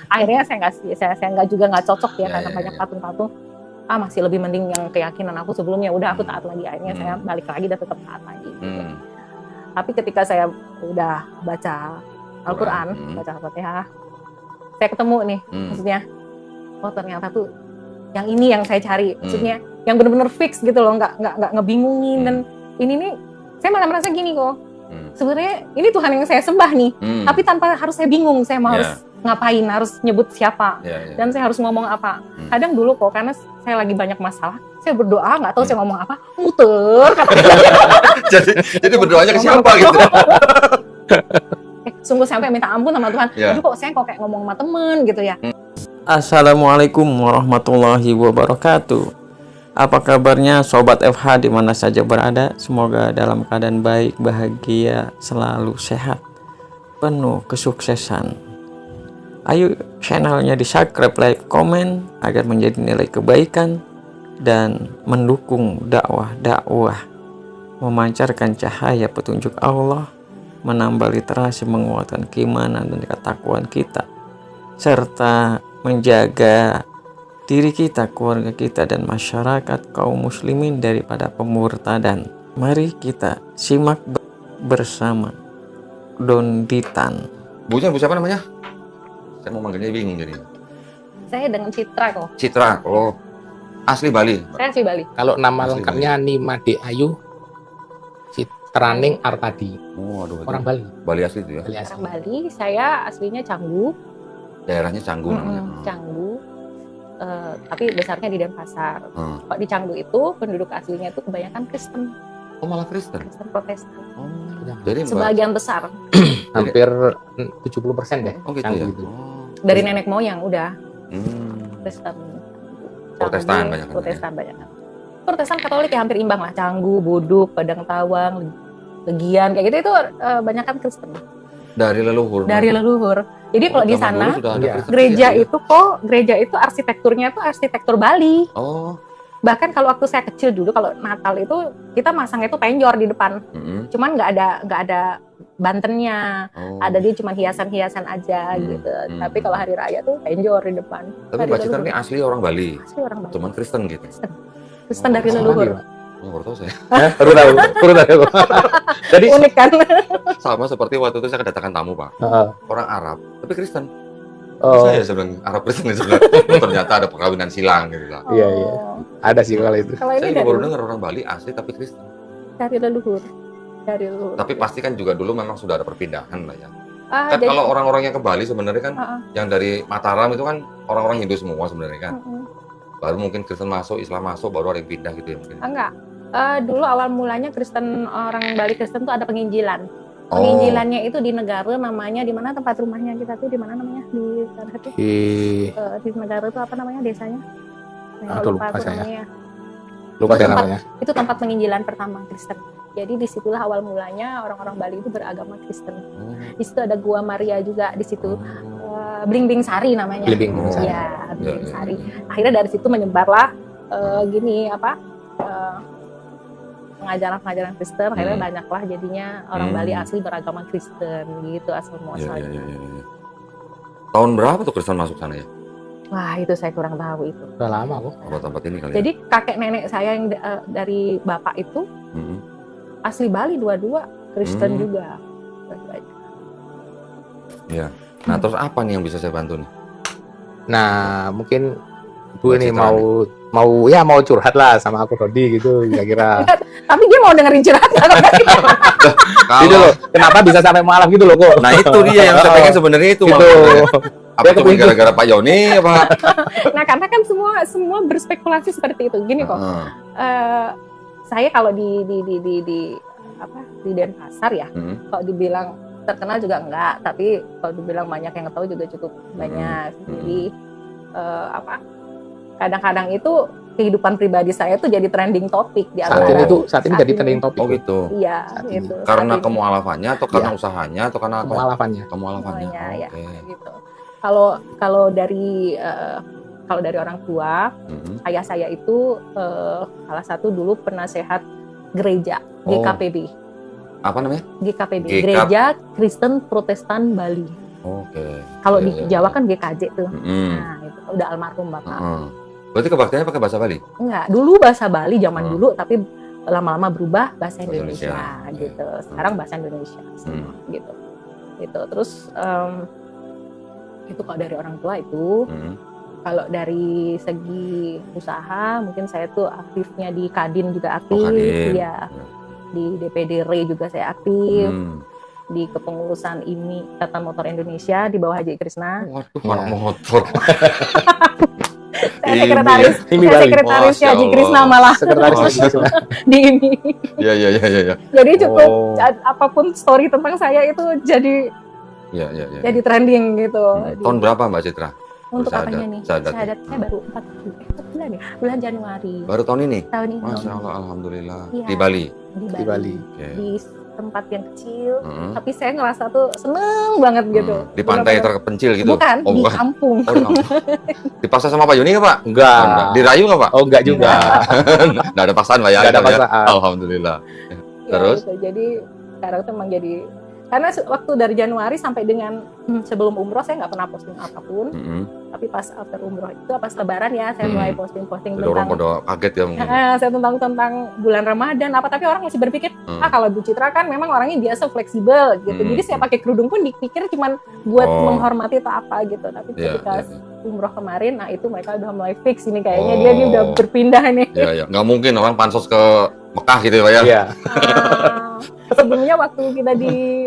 Akhirnya saya nggak cocok ya, karena banyak ya. patung-patung. Masih lebih mending yang keyakinan aku sebelumnya, udah aku taat lagi. Akhirnya saya balik lagi dan tetap taat lagi gitu. Tapi ketika saya udah baca Al-Quran, baca Al-Fatihah, saya ketemu nih, maksudnya, oh ternyata tuh yang ini yang saya cari, maksudnya yang benar-benar fix gitu loh, nggak ngebingungin. Dan ini nih, saya malah merasa gini kok, sebenarnya ini Tuhan yang saya sembah nih, tapi tanpa harus saya bingung, saya mau harus ngapain, harus nyebut siapa, dan saya harus ngomong apa. Kadang dulu kok, karena saya lagi banyak masalah, saya berdoa nggak tahu saya ngomong apa, muter katanya. jadi berdoanya ke siapa gitu? Sungguh sampai minta ampun sama Tuhan. Aduh kok saya kayak ngomong sama temen gitu ya. Assalamualaikum warahmatullahi wabarakatuh. Apa kabarnya Sobat FH di mana saja berada? Semoga dalam keadaan baik, bahagia, selalu sehat, penuh kesuksesan. Ayo channelnya di subscribe, like, komen agar menjadi nilai kebaikan dan mendukung dakwah memancarkan cahaya petunjuk Allah, menambah literasi, menguatkan keimanan dan ketakwaan kita, serta menjaga diri kita, keluarga kita, dan masyarakat kaum muslimin daripada pemurtadan. Mari kita simak bersama Donditan. Bu siapa namanya? Saya mau manggilnya bingung jadi. Saya dengan Citra kok. Citra, oh asli Bali. Saya asli Bali. Kalau nama lengkapnya Nimade Ayu Citraning Artadi. Oh, aduh. Orang Bali. Bali asli itu ya? Bali asli. Orang Bali, saya aslinya Canggu. Daerahnya Canggu namanya. Canggu. Tapi besarnya di Denpasar. Kok di Canggu itu penduduk aslinya itu kebanyakan Kristen. Oh, malah Kristen. Kristen Protestan. Oh, jadi sebagian besar. Hampir 70% deh. Oh gitu Canggu ya. itu. Dari nenek moyang udah. Kristen. Protestan banyak. Protestan banyak. Protestan Katolik ya hampir imbang lah. Canggu, Boduk, Padang Tawang, Legian kayak gitu itu banyak kan Kristen. Dari leluhur. Dari leluhur. Jadi kalau di sana gereja itu arsitekturnya tuh arsitektur Bali. Oh. Bahkan kalau waktu saya kecil dulu, kalau Natal itu kita masang itu penjor di depan. Cuman nggak ada bantennya. Ada dia cuma hiasan-hiasan aja gitu. Tapi kalau hari raya tuh penjor di depan. Tapi Mbak Citra ini asli orang Bali. Asli orang Bali. Cuman Kristen gitu. Kristen dari leluhur. Oh, baru tahu saya. Baru tahu. Jadi unik kan? Sama seperti waktu itu saya kedatangan tamu, Pak. Orang Arab, tapi Kristen. Saya bilang Arab Kristen sebenarnya. Ternyata ada perkawinan silang gitu lah. Iya. Ada sih kalau itu. Kalau ini saya baru dengar orang Bali asli tapi Kristen. Dari leluhur. Tapi pasti kan juga dulu memang sudah ada perpindahan lah ya. Jadi, kalau orang-orang yang ke Bali sebenarnya kan yang dari Mataram itu kan orang-orang Hindu semua sebenarnya kan. Baru mungkin Kristen masuk, Islam masuk, baru ada yang pindah gitu ya mungkin. Enggak. Dulu awal mulanya Kristen, orang Bali Kristen tuh ada penginjilan. Penginjilannya itu di negara namanya, di mana tempat rumahnya kita tuh, di mana namanya? Di sana tuh. Di negara tuh apa namanya desanya? Lupa saya. Lupa namanya. Itu tempat penginjilan pertama Kristen. Jadi disitulah awal mulanya orang-orang Bali itu beragama Kristen. Di situ ada Gua Maria juga di situ. Blimbing Sari namanya. Blimbing Sari. Ya, Blimbing Sari. Akhirnya dari situ menyebarlah pengajaran-pengajaran Kristen. Akhirnya banyaklah jadinya orang Bali asli beragama Kristen gitu asal muasalnya. Tahun berapa tuh Kristen masuk sana ya? Wah, itu saya kurang tahu itu. Udah lama kok. Tempat ini kali. Jadi kakek nenek saya yang dari bapak itu asli Bali dua-dua Kristen juga. Iya. Nah, terus apa nih yang bisa saya bantu nih? Nah, mungkin Bu ini mau curhat lah sama aku Dodi gitu kira-kira. Tapi dia mau dengerin curhat Gitu loh. Kenapa bisa sampai malam gitu loh kok? Nah, itu dia yang saya pengen sebenarnya itu. Apa cuma gara-gara Pak Yoni apa? Nah, karena kan semua berspekulasi seperti itu. Gini kok. Saya kalau di Denpasar ya, kalau dibilang terkenal juga enggak, tapi kalau dibilang banyak yang tahu juga cukup banyak. Jadi kadang-kadang itu kehidupan pribadi saya tuh jadi trending topik di antara saat ini jadi trending topik. Oh gitu. Iya, itu. Karena kemualafannya atau karena usahanya atau karena apa? Kemualafannya. Ya, gitu. Kalau dari orang tua, ayah saya itu salah satu dulu penasehat gereja GKPB. Apa namanya? GKPB, Gereja Kristen Protestan Bali. Oke. Kalau Iya, di iya, Jawa iya. kan GKJ tuh. Mm-mm. Nah, itu udah almarhum Bapak. Berarti kebaktiannya pakai bahasa Bali? Enggak, dulu bahasa Bali zaman Hmm. dulu, tapi lama-lama berubah bahasa Bahasa Indonesia, Indonesia. gitu. Sekarang bahasa Indonesia semua, gitu. Gitu. Terus itu kalau dari orang tua itu. Kalau dari segi usaha, mungkin saya tuh aktifnya di Kadin juga aktif, Kadin. ya. Di DPD RE juga saya aktif, di kepengurusan IMI Ikatan Motor Indonesia di bawah Haji Krisna. Waduh, anak motor. Saya sekretaris, IMI saya Bali. sekretarisnya Masya Haji Allah. Krisna malah Sekretaris di IMI. Iya. Jadi cukup Oh. apapun story tentang saya itu jadi Iya. jadi trending gitu. Tahun berapa Mbak Citra? Untuk Syahadat- apanya nih? syahadat. Syahadat saya baru 4 bulan ya? Bulan Januari. Baru tahun ini? Tahun ini. Masya Allah, alhamdulillah. Iya. Di Bali. Di Bali. Oke. Di tempat yang kecil, Mm-mm. tapi saya ngerasa tuh seneng banget gitu. Di pantai Bener-bener. terpencil gitu? Bukan, Oh, di bukan. kampung. Oh, di kampung. Dipaksa sama Pak Yoni nggak Pak? Enggak. Oh, enggak. Dirayu nggak Pak? Oh, enggak juga. Nggak ada paksaan Pak ya? Nggak ada Gitu ya? paksaan. Alhamdulillah. Ya, Terus? gitu. Jadi sekarang tuh emang jadi, karena waktu dari Januari sampai dengan sebelum umroh saya nggak pernah posting apapun. Tapi pas after umroh itu pas lebaran ya saya mulai posting-posting Jadi orang tentang pada kaget ya mungkin. saya tentang bulan Ramadan apa, tapi orang masih berpikir kalau Bu Citra kan memang orangnya biasa fleksibel gitu. Jadi saya pakai kerudung pun dipikir cuman buat menghormati atau apa gitu. Tapi ketika umroh kemarin, nah itu mereka udah mulai fix ini kayaknya dia ini udah berpindah nih. Iya. Nggak mungkin orang pansos ke Mekah gitu ya Pak ya? Iya. Sebelumnya waktu kita di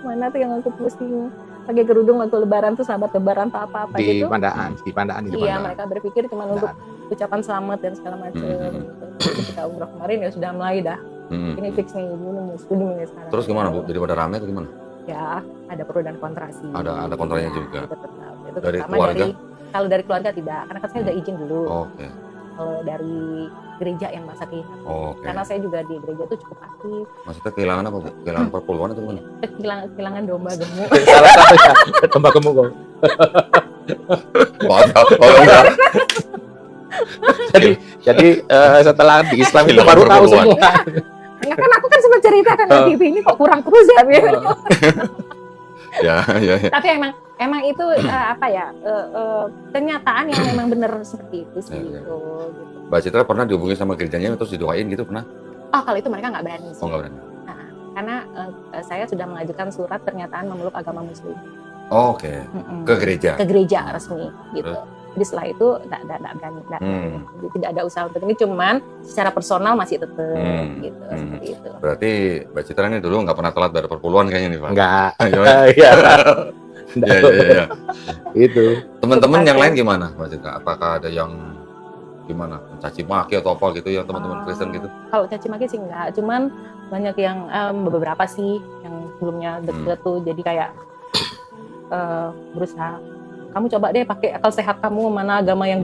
mana tuh yang aku posting pakai kerudung waktu lebaran tuh sahabat lebaran atau apa-apa Di gitu. Pandaan di Iya, Pandaan. mereka berpikir cuma untuk ucapan selamat dan segala macam gitu. Ketika umroh kemarin ya sudah mulai dah. Ini fix nih, ini muslim nih sekarang. Terus gimana Bu? Jadi pada rame atau gimana? Ya, ada pro dan kontra sih. Ada kontranya juga. Itu Dari terutama keluarga? kalau dari keluarga tidak, karena kan saya udah izin dulu. Oke. Kalau dari gereja yang masa kehilangan. Oke. Karena saya juga di gereja tuh cukup aktif. Maksudnya kehilangan apa Bu? Kehilangan perpuluhan atau gimana? Kehilangan domba gemuk. Salah satunya domba gemuk kok. Oh enggak. Jadi setelah di Islam itu Hilang baru tahu perpuluhan. semua. Ya kan aku kan sempat cerita kan di TV ini kok kurang terus ya. Ya. Tapi emang itu kenyataan yang memang benar seperti itu sih gitu. Mbak Citra pernah dihubungi sama gerejanya terus didoain gitu pernah? Oh, kalau itu mereka nggak berani sih. Oh nggak berani. Karena saya sudah mengajukan surat pernyataan memeluk agama Muslim. Oh, oke. Ke gereja. Ke gereja resmi gitu. Jadi setelah itu nggak berani. Jadi tidak ada usaha untuk ini, cuman secara personal masih tetap gitu seperti itu. Berarti Mbak Citra ini dulu nggak pernah telat bayar perpuluhan kayaknya nih Pak? Enggak. Iya. Iya. Itu. Teman-teman yang lain gimana Mbak Citra? Apakah ada yang gimana? Mencaci maki atau apa gitu ya teman-teman Kristen gitu? Kalau caci maki sih enggak, cuman banyak yang beberapa sih yang sebelumnya deket tuh jadi kayak berusaha, kamu coba deh pakai akal sehat kamu, mana agama yang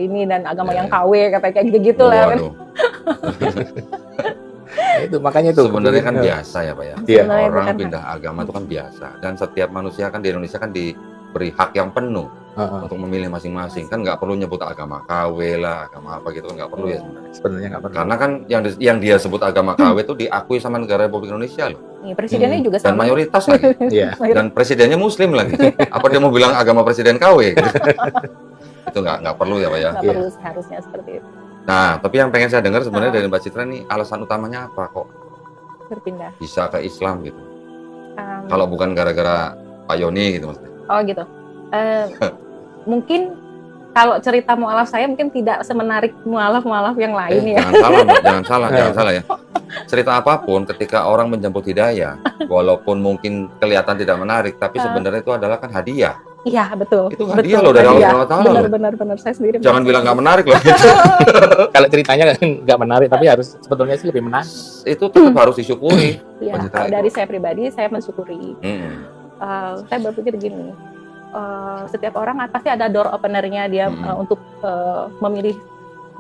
ini dan agama yang KW kayak gitu lah kan. Itu makanya itu sebenarnya kan biasa ya Pak ya. Orang pindah agama itu kan biasa, dan setiap manusia kan di Indonesia kan diberi hak yang penuh untuk memilih masing-masing, kan nggak perlu nyebut agama KW lah, agama apa gitu kan nggak perlu ya sebenarnya nggak perlu. Karena kan yang dia sebut agama KW itu diakui sama negara Republik Indonesia loh. Presidennya juga dan sama. mayoritas lagi. Dan presidennya Muslim lagi. Apa dia mau bilang agama presiden KW gitu? Itu nggak perlu ya Pak ya. Nggak perlu seharusnya seperti itu. Nah, tapi yang pengen saya dengar sebenarnya dari Mbak Citra nih, alasan utamanya apa kok berpindah bisa ke Islam gitu? Kalau bukan gara-gara Pak Yoni gitu maksudnya. Oh gitu. Mungkin kalau cerita mualaf saya mungkin tidak semenarik mualaf yang lain ya. Jangan salah Mbak, jangan salah ya. Cerita apapun ketika orang menjemput hidayah, walaupun mungkin kelihatan tidak menarik, tapi sebenarnya itu adalah kan hadiah. Iya betul. Itu hadiah loh dari Allah Taala. Benar saya sendiri. Jangan bilang nggak menarik loh. Kalau ceritanya nggak menarik, tapi harus sebetulnya sih lebih menarik. Itu tetap harus disyukuri. Iya. Dari saya pribadi saya mensyukuri. Saya berpikir gini, setiap orang pasti ada door openernya dia untuk memilih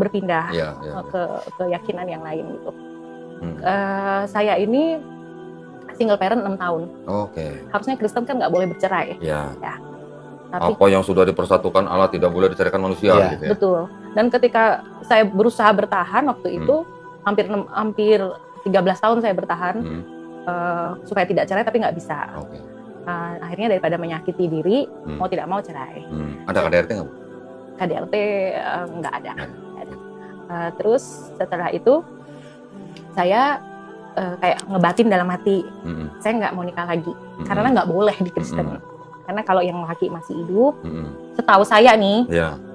berpindah ke keyakinan yang lain gitu. Saya ini single parent 6 tahun. Oke. Harusnya Kristen kan nggak boleh bercerai. Ya. Tapi, apa yang sudah dipersatukan Allah tidak boleh diceraikan manusia gitu ya. Betul. Dan ketika saya berusaha bertahan waktu itu hampir 13 tahun saya bertahan supaya tidak cerai tapi nggak bisa. Akhirnya daripada menyakiti diri, mau tidak mau cerai. Ada KDRT nggak, Bu? KDRT nggak ada. Terus setelah itu saya kayak ngebatin dalam hati, saya nggak mau nikah lagi, karena nggak boleh di Kristen. Karena kalau yang laki masih hidup, setahu saya nih,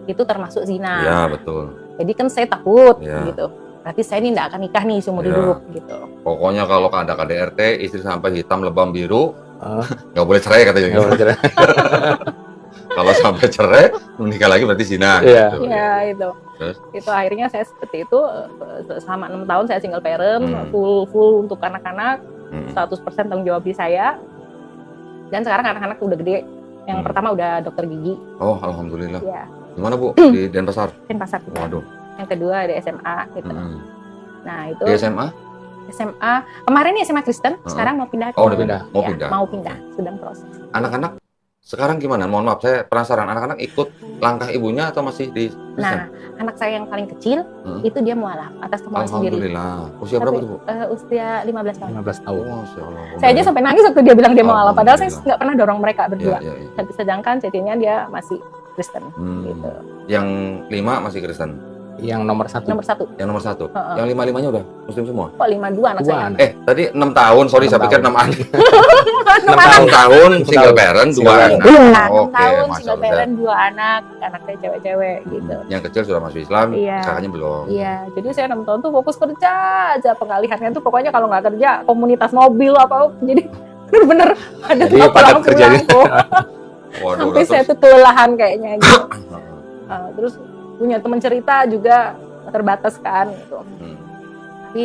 itu termasuk zina. Iya, betul. Jadi kan saya takut gitu. Berarti saya ini nggak akan nikah nih seumur hidup gitu. Pokoknya kalau ada KDRT, istri sampai hitam lebam biru, nggak boleh cerai katanya. Nggak boleh cerai. Kalau sampai cerai, menikah lagi berarti zina. Iya, itu. Itu akhirnya saya seperti itu, selama 6 tahun saya single parent, full untuk anak-anak, 100% tanggung jawab di saya. Dan sekarang anak-anak udah gede. Yang pertama udah dokter gigi. Oh, alhamdulillah. Iya. Gimana, Bu? Di Denpasar? Denpasar. Waduh. Yang kedua di SMA gitu. Nah, itu di SMA? SMA kemarin nih SMA Kristen, sekarang mau pindah. Oh, udah pindah. Mau pindah, sedang proses. Anak-anak sekarang gimana? Mohon maaf, saya penasaran. Anak-anak ikut langkah ibunya atau masih di Kristen? Nah, anak saya yang paling kecil itu dia mualaf atas kemauan sendiri. Alhamdulillah. Usia berapa tuh, Bu? Usia 15 tahun. 15 tahun. Oh, Masya Allah. Saya aja sampai nangis waktu dia bilang dia mualaf, padahal saya nggak pernah dorong mereka berdua. Sedangkan cetinya dia masih Kristen gitu. Yang 5 masih Kristen? Yang nomor 1. Yang nomor 1. Yang 5-5-nya udah Muslim semua? Kok 52 anak saya? Tadi 6 tahun, sorry saya pikir 6 anak. 6 tahun single parent, 2 anak. 6 tahun single parent, 2 anak, anak saya cewek-cewek gitu. Yang kecil sudah masuk Islam, kakaknya belum. Iya, jadi saya 6 tahun tuh fokus kerja aja, pengalihannya tuh pokoknya kalau nggak kerja komunitas mobil apa, jadi bener-bener ada pulang sampai saya tuh kelelahan kayaknya gitu. Terus punya teman cerita juga terbatas kan gitu. Tapi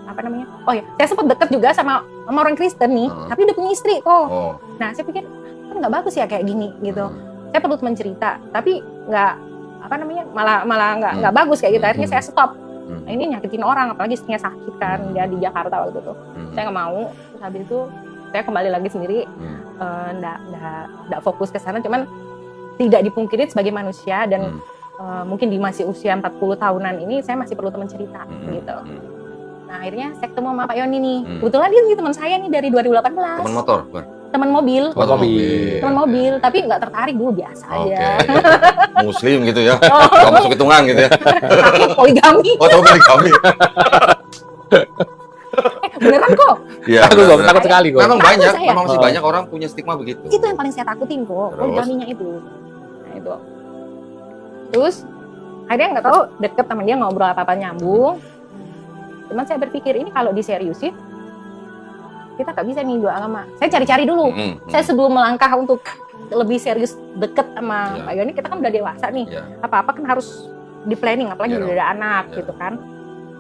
apa namanya? Oh ya, saya sempat deket juga sama orang Kristen nih, tapi udah punya istri kok. Nah, saya pikir kan nggak bagus ya kayak gini gitu. Saya perlu teman cerita, tapi nggak apa namanya malah nggak bagus kayak gitu. Akhirnya saya stop. Nah, ini nyakitin orang, apalagi istrinya sakit kan, dia di Jakarta waktu itu. Saya nggak mau. Terus habis itu saya kembali lagi sendiri, nggak fokus ke sana, cuman tidak dipungkiri sebagai manusia dan mungkin di masih usia 40 tahunan ini saya masih perlu teman cerita gitu. Nah, akhirnya saya ketemu sama Pak Yoni nih. Kebetulan dia teman saya nih dari 2018. Teman motor, bukan? Teman mobil. Teman mobil, tapi nggak tertarik dulu, biasa aja. Muslim gitu ya. Nggak masuk hitungan gitu ya. Poligami. Oh, poligami. Beneran kok. Iya. Aku takut sekali kok. Memang masih banyak orang punya stigma begitu. Itu yang paling saya takutin kok, poligaminya itu. Nah, itu. Terus akhirnya nggak tahu deket sama dia, ngobrol apa nyambung. Cuman saya berpikir ini kalau diseriusin kita nggak bisa nih dua agama. Saya cari-cari dulu. Saya sebelum melangkah untuk lebih serius deket sama Pak Yoni, kita kan udah dewasa nih. Apa-apa kan harus di planning, apalagi udah ada anak gitu kan.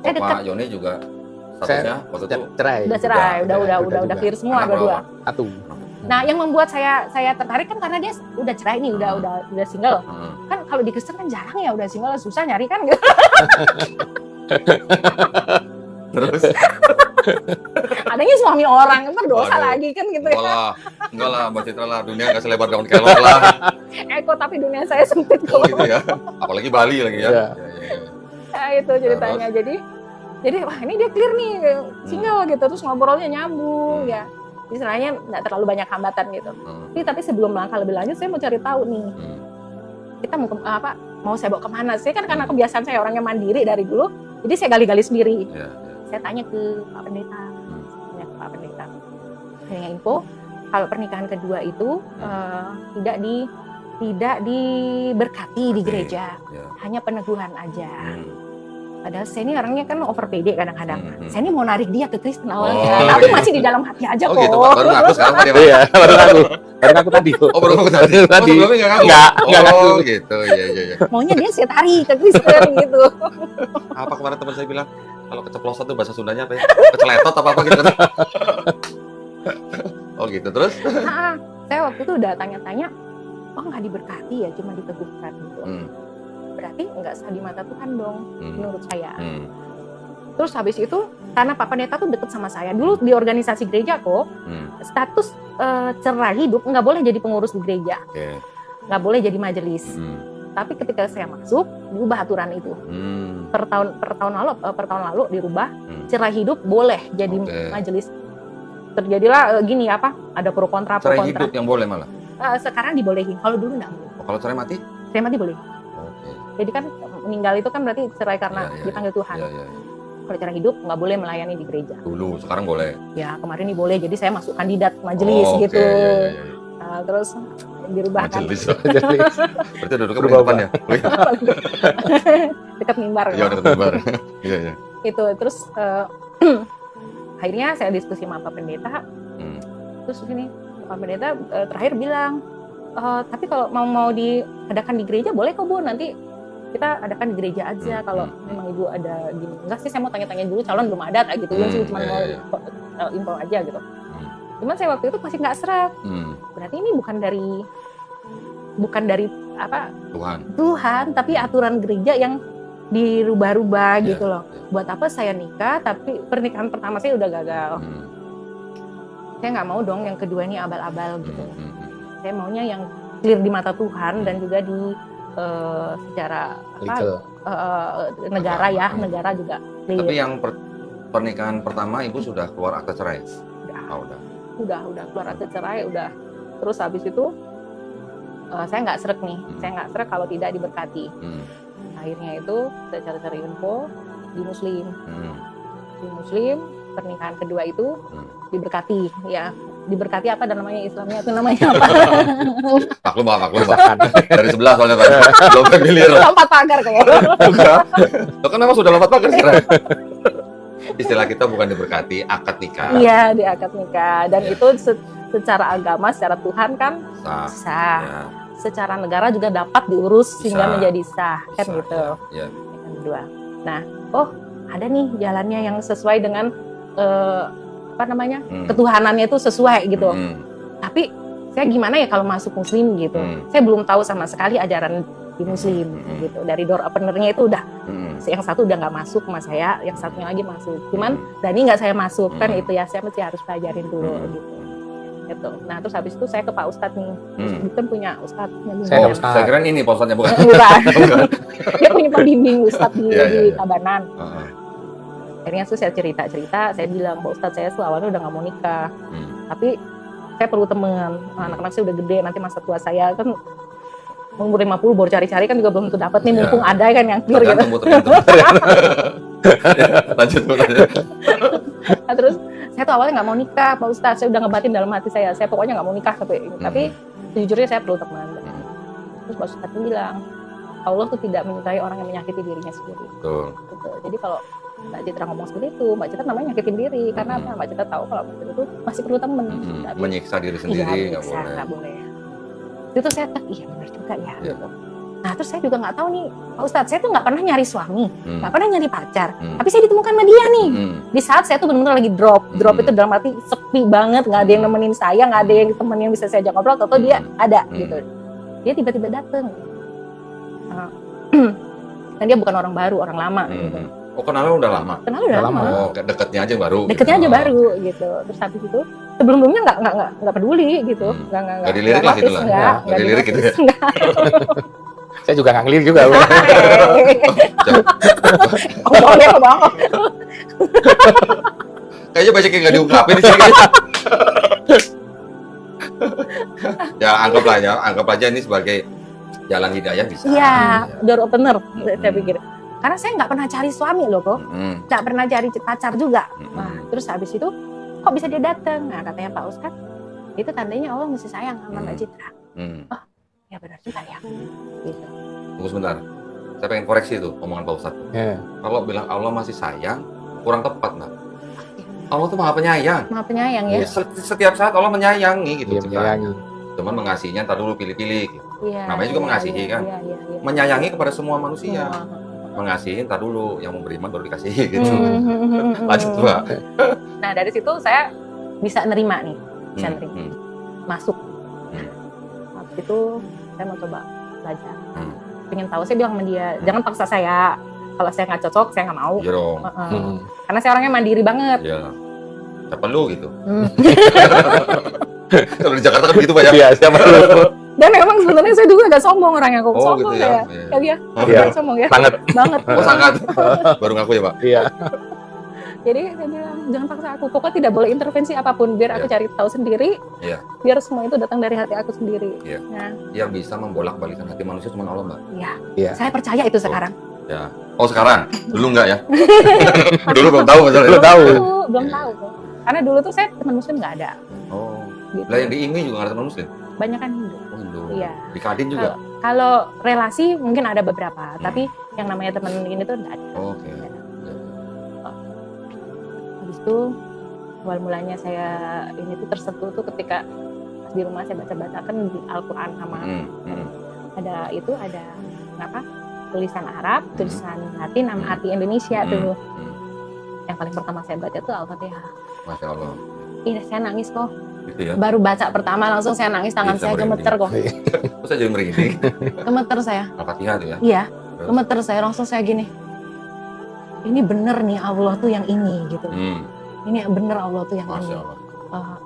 Saya deket. Pak Yoni juga statusnya waktu itu cerai. Udah cerai, udah clear semua dua-dua. Satu. Nah, yang membuat saya tertarik kan karena dia udah cerai nih, udah single. Kan kalau di Kristen kan jarang ya udah single, susah nyari kan gitu. Terus adanya suami orang, ntar dosa lagi kan gitu ya. Enggak lah, Mbak Citra lah, dunia nggak selebar gaun kelok lah. Kok tapi dunia saya sempit kok. Gitu ya, apalagi Bali lagi ya. Nah, itu ceritanya. Jadi wah ini dia clear nih, single gitu, terus ngobrolnya nyambung ya. Istilahnya nggak terlalu banyak hambatan gitu. Tapi sebelum melangkah lebih lanjut, saya mau cari tahu nih. Kita mau saya bawa kemana? Saya kan karena kebiasaan saya orangnya mandiri dari dulu, jadi saya gali-gali sendiri. Saya tanya ke Pak Pendeta, Dengan info kalau pernikahan kedua itu tidak diberkati di gereja, hanya peneguhan aja. Padahal saya ini orangnya kan over pede kadang-kadang. Saya ini mau narik dia ke Kristen awalnya, tapi masih di dalam hati aja kok. Oh gitu, baru ngaku sekarang tadi. Iya, baru ngaku tadi. Oh, baru ngaku tadi. Sebelumnya nggak ngaku? Nggak ngaku. Gitu, iya. Maunya dia saya tarik ke Kristen gitu. Apa kemarin teman saya bilang, kalau keceplosan tuh bahasa Sundanya apa ya? Keceletot apa gitu. Oh gitu, terus? Saya waktu itu udah tanya-tanya, nggak diberkati ya, cuma diteguhkan gitu. Berarti nggak sah di mata Tuhan dong, menurut saya. Terus habis itu, karena Pak Pendeta tuh deket sama saya, dulu di organisasi gereja kok, status cerai hidup nggak boleh jadi pengurus di gereja, nggak boleh jadi majelis. Tapi ketika saya masuk, diubah aturan itu. Per tahun lalu dirubah, cerai hidup boleh jadi majelis. terjadilah gini apa? Ada pro kontra. Cerai hidup yang boleh malah. Sekarang dibolehin. Kalau dulu nggak boleh. Kalau cerai mati? Cerai mati boleh. Oke. Jadi kan meninggal itu kan berarti cerai karena dipanggil Tuhan. Kalau cerai hidup nggak boleh melayani di gereja. Dulu, sekarang boleh. Ya kemarin ini boleh. Jadi saya masuk kandidat majelis gitu. Terus dirubahkan. Majelis. Berarti duduknya paling depan ya? Dekat mimbar. Iya, dekat mimbar. Iya. Itu terus akhirnya saya diskusi sama Pak Pendeta. Terus ini Pak Pendeta terakhir bilang, tapi kalau mau diadakan di gereja boleh kok Bu, nanti kita adakan di gereja aja kalau memang Ibu ada gini. Enggak sih, saya mau tanya-tanya dulu, calon belum ada kayak gitu. Cuma mau info aja gitu. Cuman saya waktu itu masih nggak seret. Berarti ini bukan dari apa? Tuhan, tapi aturan gereja yang dirubah-rubah gitu loh. Buat apa saya nikah tapi pernikahan pertama saya udah gagal. Saya nggak mau dong yang kedua ini abal-abal gitu. Saya maunya yang clear di mata Tuhan dan juga di secara negara ya, negara juga clear. Tapi yang pernikahan pertama Ibu sudah keluar akte cerai? Udah keluar akte cerai, udah. Terus habis itu saya nggak srek nih, saya nggak srek kalau tidak diberkati. Akhirnya itu saya cari-cari info di Muslim, pernikahan kedua itu diberkati, ya. Diberkati apa dan namanya Islamnya itu namanya apa? Maklum. Dari sebelah soalnya Pak. Belum familiar. Lompat pagar kayaknya. Enggak. Lo kan memang sudah lompat pagar sekarang. Istilah kita bukan diberkati, akad nikah. Iya, di akad nikah. Dan itu secara agama, secara Tuhan kan sah. Ya. Secara negara juga dapat diurus sehingga menjadi sah, kan gitu. Ya. Yang kedua. Nah, ada nih jalannya yang sesuai dengan ketuhanannya itu sesuai gitu. Tapi saya gimana ya kalau masuk Muslim gitu? Saya belum tahu sama sekali ajaran di Muslim gitu. Dari door openernya itu udah yang satu udah nggak masuk sama saya, yang satunya lagi masuk. Cuman Dani nggak saya masuk kan itu ya, saya mesti harus pelajarin dulu gitu. Nah terus habis itu saya ke Pak Ustadz nih. Kita punya Ustadz. Saya kira ini Pak Ustadznya bukan? Bukan. Dia punya pembimbing Ustadz di Tabanan. Akhirnya tuh saya cerita, saya bilang, Pak Ustadz saya awalnya udah nggak mau nikah, tapi saya perlu teman, anak-anak saya udah gede, nanti masa tua saya kan umur 50 baru cari-cari kan juga belum tentu dapat nih, mumpung ada kan yang clear gitu. Lanjut. Nah, terus saya tuh awalnya nggak mau nikah, Pak Ustadz, saya udah ngebatin dalam hati saya pokoknya nggak mau nikah tapi sejujurnya saya perlu teman. Terus Pak Ustadz bilang, Allah tuh tidak menyukai orang yang menyakiti dirinya sendiri. Gitu. Jadi kalau Mbak Citra ngomong seperti itu, Mbak Citra namanya nyakitin diri karena apa? Mbak Citra tahu kalau Mbak Citra itu masih perlu teman. Menyiksa diri sendiri nggak boleh. Itu saya iya benar juga ya. Gitu. Nah terus saya juga nggak tahu nih, Pak Ustadz, saya tuh nggak pernah nyari suami, nggak pernah nyari pacar, tapi saya ditemukan sama dia nih. Di saat saya tuh benar-benar lagi drop itu dalam arti sepi banget, nggak ada yang nemenin saya, nggak ada yang teman yang bisa saya ajak ngobrol, atau dia ada gitu. Dia tiba-tiba datang. Dan dia bukan orang baru, orang lama gitu. Oh, kenalnya udah lama? Kenalnya udah lama. Oh, deketnya aja baru. Deketnya aja baru gitu. Terus habis itu sebelum-sebelumnya nggak peduli gitu. Nggak dilirik lah gitu lah. Nggak dilirik gitu ya. Saya juga nggak ngelirik juga. Ngomongnya ke bawah. Kayaknya banyak yang nggak diungkapin di sini. Ya anggap aja ini sebagai jalan hidayah bisa. Iya, door opener saya pikir. Karena saya nggak pernah cari suami loh kok, nggak pernah cari pacar juga. Nah, terus habis itu kok bisa dia datang? Nah katanya Pak Ustadz, itu tandanya Allah masih sayang sama Mbak Citra. Oh, ya benar juga ya. Gitu. Tunggu sebentar, saya pengen koreksi tuh omongan Pak Ustadz. Kalau bilang Allah masih sayang, kurang tepat Mbak. Allah tuh maha penyayang. Maha penyayang ya. Setiap saat Allah menyayangi gitu. Menyayangi. Cuman mengasihinya ntar dulu pilih-pilih. Gitu. Ya, namanya juga mengasihi kan. Ya. Menyayangi kepada semua manusia. Mengasihi ntar dulu, yang mau beriman baru dikasihi gitu. Lanjut Mbak. Nah dari situ saya bisa nerima nih, masuk. Waktu itu saya mau coba belajar, pengen tahu. Saya bilang sama dia, jangan paksa saya. Kalau saya nggak cocok, saya nggak mau. Iya dong. Karena saya orangnya mandiri banget. Iya. Siapa lu gitu? Kalau di Jakarta kan begitu banyak. Iya, siapa lu? Dan memang sebenarnya saya juga agak sombong orangnya, kok sombong gitu ya. Ya dia, sombong ya. Banget. Banget. Oh sangat. Baru ngaku ya Pak. Iya. Jadi saya bilang jangan paksa aku, pokoknya tidak boleh intervensi apapun, biar aku cari tahu sendiri, biar semua itu datang dari hati aku sendiri. Nah, yang bisa membolak-balikan hati manusia cuma Allah, Mbak. Iya. Saya percaya itu sekarang. Ya. Oh sekarang, dulu enggak ya? Dulu belum tahu masalahnya. Belum tahu. Karena dulu tuh saya teman muslim nggak ada. Oh. Gitu. Lah yang di IMI juga nggak ada teman muslim? Banyak kan Hindu. Oh Hindu. Iya. Di Kadin juga? Kalau relasi mungkin ada beberapa, tapi yang namanya teman ini tuh nggak ada. Oke. Habis itu awal mulanya saya ini tuh tersentuh tuh ketika di rumah saya baca-baca kan di Al-Quran sama ada apa tulisan Arab, tulisan Latin, nama arti Indonesia tuh. Yang paling pertama saya baca tuh Al-Fatihah. Masya Allah. Ini saya nangis kok. Gitu ya? Baru baca pertama langsung saya nangis, tangan saya gemeter kok. Terus saya jadi merinding. Gemeter saya. Al-Fatihah tuh ya? Iya. Gemeter saya, langsung saya gini. Ini bener nih Allah tuh yang ini gitu. Ini bener Allah tuh yang Masya ini. Allah.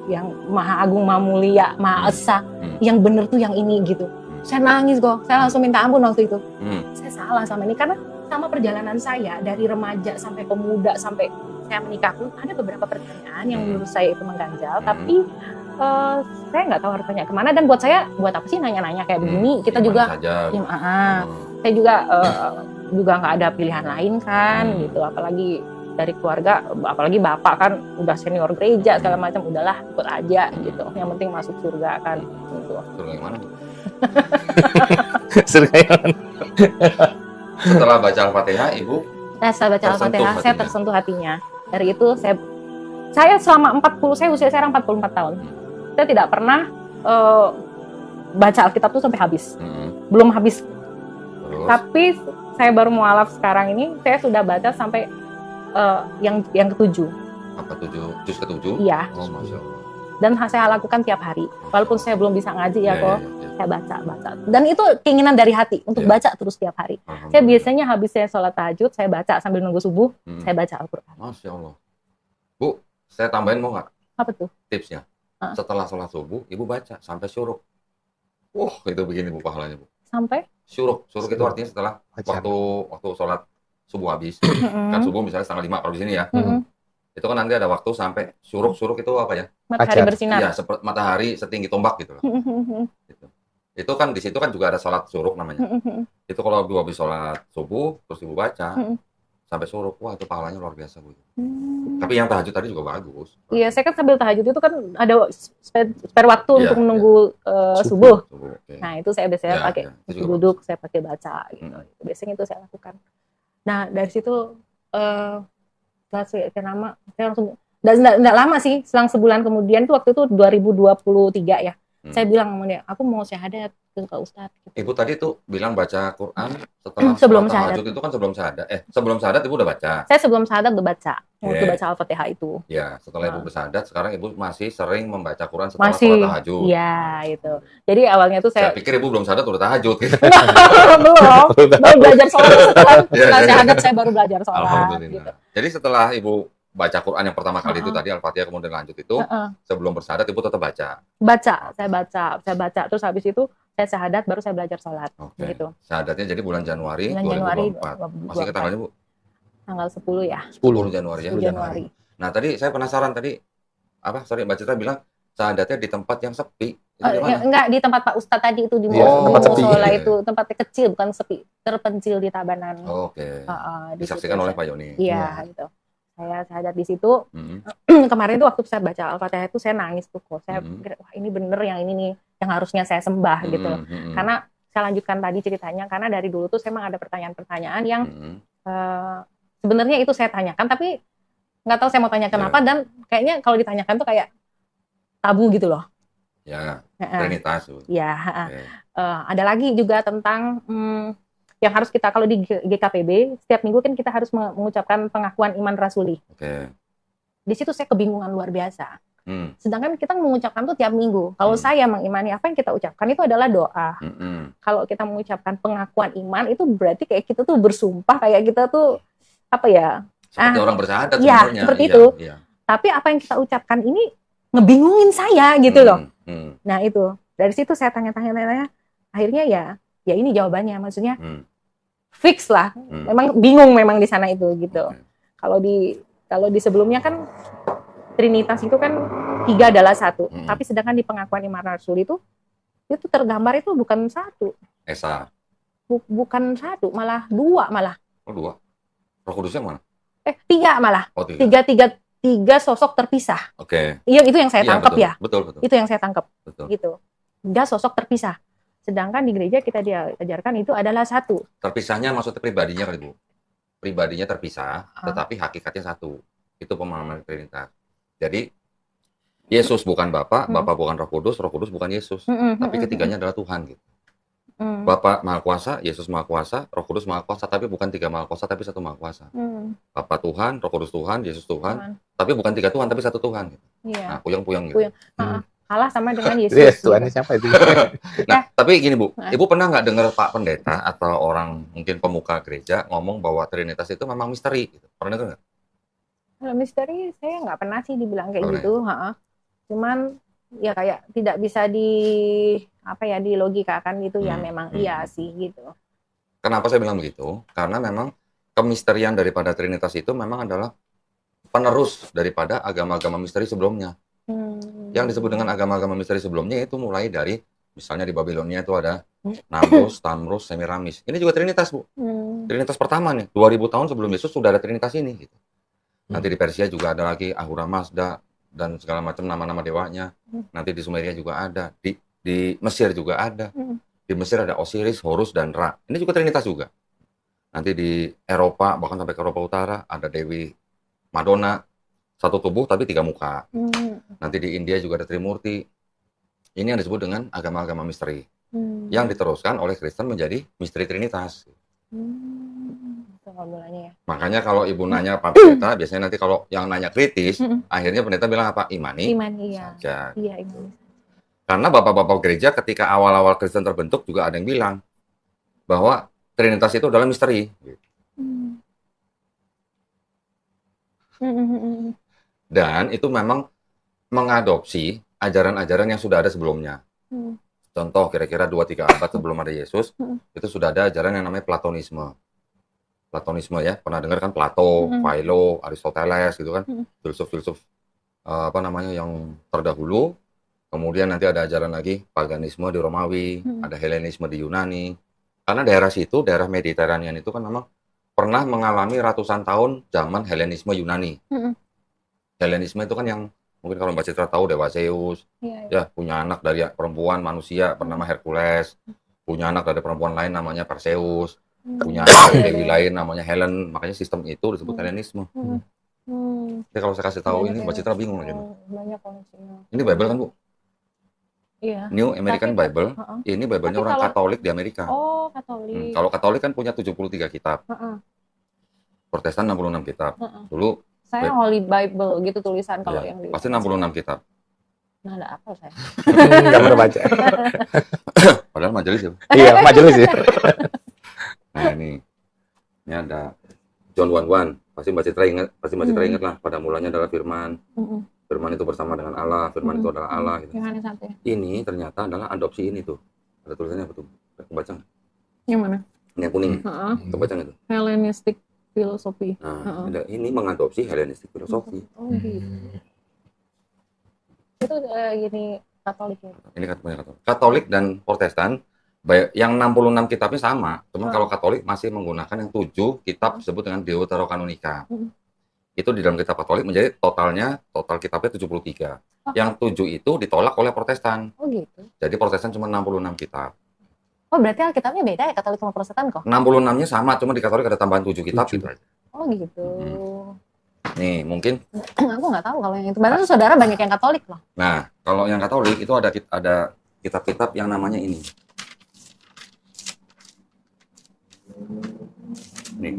Yang Maha Agung, Maha Mulia, Maha Esa. Yang bener tuh yang ini gitu. Saya nangis kok. Saya langsung minta ampun waktu itu. Saya salah sama ini karena sama perjalanan saya dari remaja sampai pemuda sampai saya menikah pun ada beberapa pertanyaan yang menurut saya itu mengganjal, tapi saya nggak tahu harus tanya kemana, dan buat saya buat apa sih nanya-nanya kayak begini, kita juga saya juga nggak ada pilihan lain kan gitu, apalagi dari keluarga, apalagi bapak kan udah senior gereja segala macam, udahlah ikut aja gitu, yang penting masuk surga kan gitu. Surga yang mana? Surga yang mana? Setelah baca Al-Fatihah, Ibu setelah baca Al-Fatihah, saya tersentuh hatinya. Dari itu saya selama usia saya 44 tahun. Saya tidak pernah baca Alkitab tuh sampai habis. Belum habis. Terus? Tapi saya baru mualaf sekarang ini, saya sudah baca sampai yang ke-7. Apa 7? Juz ke-7? Iya. Oh, Masya Allah. Dan saya lakukan tiap hari. Walaupun saya belum bisa ngaji saya baca. Dan itu keinginan dari hati untuk baca terus tiap hari. Saya biasanya habis saya sholat tahajud, saya baca sambil nunggu subuh, saya baca Al-Quran. Masya Allah. Bu, saya tambahin mau nggak? Apa tuh? Tipsnya. Setelah sholat subuh, Ibu baca sampai syuruk. Itu begini Bu pahalanya Bu. Sampai? Syuruk itu artinya setelah waktu sholat subuh habis. Kan subuh misalnya 4:30 kalau di sini ya. Itu kan nanti ada waktu sampai syuruk itu apa ya? Matahari bersinar. Iya, matahari setinggi tombak gitu loh. Gitu. Itu kan di situ kan juga ada sholat syuruk namanya. Itu kalau Ibu habis sholat subuh terus Ibu baca sampai syuruk, wah itu pahalanya luar biasa Bu. Tapi yang tahajud tadi juga bagus. Iya, saya kan sambil tahajud itu kan ada spare waktu untuk menunggu subuh. Nah itu saya biasanya pakai duduk, saya pakai baca gitu. Biasanya itu saya lakukan. Nah dari situ saya langsung nggak lama sih, selang sebulan kemudian tuh waktu itu 2023 ya. Saya bilang sama dia, aku mau syahadat ke Ustadz. Gitu. Ibu tadi tuh bilang baca Quran setelah sebelum syahadat. Tahajud Itu kan sebelum syahadat. Sebelum syahadat Ibu udah baca? Saya sebelum syahadat udah baca. Waktu baca Al-Fatihah itu. Ya, setelah Ibu bersyahadat, sekarang Ibu masih sering membaca Quran setelah sholat tahajud. Iya, itu. Jadi awalnya tuh saya pikir Ibu belum syahadat udah tahajud gitu. Belum. Baru belajar sholat setelah syahadat saya baru belajar sholat. Gitu. Jadi setelah Ibu baca Quran yang pertama kali itu tadi Al-Fatihah kemudian lanjut itu sebelum bersyahadat Ibu tetap baca. Saya baca terus habis itu saya syahadat baru saya belajar sholat gitu. Syahadatnya jadi bulan Januari 2024. Masih ke tanggalnya Bu? Tanggal 10 ya. 10 Januari ya. 10 Januari. Nah, tadi saya penasaran tadi Mbak Citra bilang syahadatnya di tempat yang sepi. Enggak, di tempat Pak Ustadz tadi itu di tempat sepi. Itu tempatnya kecil bukan sepi, terpencil di Tabanan. Oke. Disaksikan oleh Pak Yoni. Iya, gitu. Saya syahadat di situ. Kemarin tuh waktu saya baca Al-Fatihah itu saya nangis tuh kok. Saya pikir, wah ini bener yang ini nih yang harusnya saya sembah gitu. Karena saya lanjutkan tadi ceritanya, karena dari dulu tuh saya memang ada pertanyaan-pertanyaan yang sebenarnya itu saya tanyakan, tapi nggak tahu saya mau tanya kenapa, dan kayaknya kalau ditanyakan tuh kayak tabu gitu loh. Ya, Trinitas. Ya, ada lagi juga tentang yang harus kita, kalau di GKPB setiap minggu kan kita harus mengucapkan pengakuan iman rasuli. Di situ saya kebingungan luar biasa. Sedangkan kita mengucapkan tuh tiap minggu. Kalau saya mengimani apa yang kita ucapkan itu adalah doa. Kalau kita mengucapkan pengakuan iman itu berarti kayak kita tuh bersumpah, kayak kita tuh apa ya? Seperti orang bersyahadat ya, seperti itu. Iya. Tapi apa yang kita ucapkan ini ngebingungin saya gitu loh. Nah itu dari situ saya tanya-tanya, akhirnya ya ini jawabannya, maksudnya fix lah. Memang bingung memang di sana itu gitu. Kalau di sebelumnya kan Trinitas itu kan 3 adalah 1. Tapi sedangkan di pengakuan Imam Rasul itu tergambar itu bukan 1. Esa. Bukan 1, malah 2 malah. Oh 2. Roh Kudusnya mana? 3 malah. Oh 3. 3 sosok terpisah. Oke. Iya, itu yang saya tangkap ya. Betul. Itu yang saya tangkap. Betul. Gitu. 3 sosok terpisah. Sedangkan di gereja kita diajarkan itu adalah 1. Terpisahnya maksudnya pribadinya kali Bu. Pribadinya terpisah, tetapi hakikatnya 1. Itu pemahaman Trinitas. Jadi Yesus bukan Bapa, Bapa bukan Roh Kudus bukan Yesus. Tapi ketiganya adalah Tuhan gitu. Bapa Maha Kuasa, Yesus Maha Kuasa, Roh Kudus Maha Kuasa, tapi bukan 3 Maha Kuasa, tapi 1 Maha Kuasa. Bapa Tuhan, Roh Kudus Tuhan, Yesus Tuhan, tapi bukan 3 Tuhan, tapi 1 Tuhan. Iya. Nah, puyeng-puyeng gitu. Kalah sama dengan Yesus. Yes, Tuhannya siapa itu? Nah, tapi gini Bu, Ibu pernah nggak dengar Pak Pendeta atau orang mungkin pemuka gereja ngomong bahwa Trinitas itu memang misteri? Gitu. Pernah dengar nggak? Kalau misteri saya nggak pernah sih dibilang kayak gitu. Cuman ya kayak tidak bisa dilogikakan gitu ya, memang iya sih gitu. Kenapa saya bilang begitu? Karena memang kemisterian daripada Trinitas itu memang adalah penerus daripada agama-agama misteri sebelumnya. Yang disebut dengan agama-agama misteri sebelumnya itu mulai dari misalnya di Babilonia itu ada Namrus, Tamrus, Semiramis. Ini juga Trinitas Bu. Trinitas pertama nih, 2000 tahun sebelum Yesus sudah ada Trinitas ini. Gitu. Nanti di Persia juga ada lagi Ahura Mazda dan segala macam nama-nama dewanya. Nanti di Sumeria juga ada. Di Mesir juga ada. Di Mesir ada Osiris, Horus, dan Ra. Ini juga Trinitas juga. Nanti di Eropa, bahkan sampai ke Eropa Utara, ada Dewi Madonna. 1 tubuh tapi 3 muka. Nanti di India juga ada Trimurti. Ini yang disebut dengan agama-agama misteri. Yang diteruskan oleh Kristen menjadi misteri Trinitas. Mulanya ya. Makanya kalau Ibu nanya Pak Pendeta, biasanya nanti kalau yang nanya kritis, akhirnya pendeta bilang apa? Imani saja. Iya, imani. Karena bapak-bapak gereja ketika awal-awal Kristen terbentuk juga ada yang bilang bahwa Trinitas itu adalah misteri. Dan itu memang mengadopsi ajaran-ajaran yang sudah ada sebelumnya. Contoh, kira-kira 2-3 abad sebelum ada Yesus, itu sudah ada ajaran yang namanya Platonisme. Platonisme ya, pernah dengar kan Plato, Philo, Aristoteles gitu kan, filsuf-filsuf yang terdahulu. Kemudian nanti ada ajaran lagi paganisme di Romawi, ada Helenisme di Yunani. Karena daerah situ, daerah Mediterranean itu kan memang pernah mengalami ratusan tahun zaman Helenisme Yunani. Helenisme itu kan yang mungkin kalau Mbak Citra tahu Dewa Zeus, ya punya anak dari perempuan manusia bernama Hercules, punya anak dari perempuan lain namanya Perseus, punya anak dari dewi lain namanya Helen, makanya sistem itu disebut Helenisme. Jadi kalau saya kasih tahu ini Mbak Citra bingung lagi. Banyak koneksinya. Ini Bible kan Bu? Iya. New American Bible. Ini Bible-nya orang Katolik di Amerika. Oh, Katolik. Kalau Katolik kan punya 73 kitab. Protestan 66 kitab. Dulu saya Holy Bible gitu tulisan kalau yang di pasti 66 kitab. Nah, ada apa saya? Nggak pernah baca. Padahal majelis ya. Iya, majelis ya. Nah ini ada John 1:1. Pasti Mbak Citra ingat lah. Pada mulanya adalah Firman. Firman itu bersama dengan Allah. Firman itu adalah Allah. Gitu. Ini ternyata adalah adopsi ini tuh. Ada tulisannya apa tuh? Kebaca nggak? Yang mana? Ini yang kuning. Kebaca nggak tuh? Hellenistic filosofi. Nah, ini mengadopsi Hellenistic filosofi. Oh gitu. Itu gini Katolik ya? Ini Katolik dan Protestan. Yang 66 kitabnya sama, cuman kalau Katolik masih menggunakan yang 7 kitab disebut dengan Deuterokanonika. Itu di dalam kitab Katolik menjadi total kitabnya 73. Yang 7 itu ditolak oleh Protestan. Oh gitu. Jadi Protestan cuma 66 kitab. Oh berarti Alkitabnya beda ya Katolik sama Protestan kok? 66-nya sama, cuma di Katolik ada tambahan 7 kitab gitu aja. Oh gitu. Nih, mungkin aku nggak tahu kalau yang itu. Berarti saudara banyak yang Katolik loh. Nah, kalau yang Katolik itu ada kitab-kitab yang namanya ini. Nih,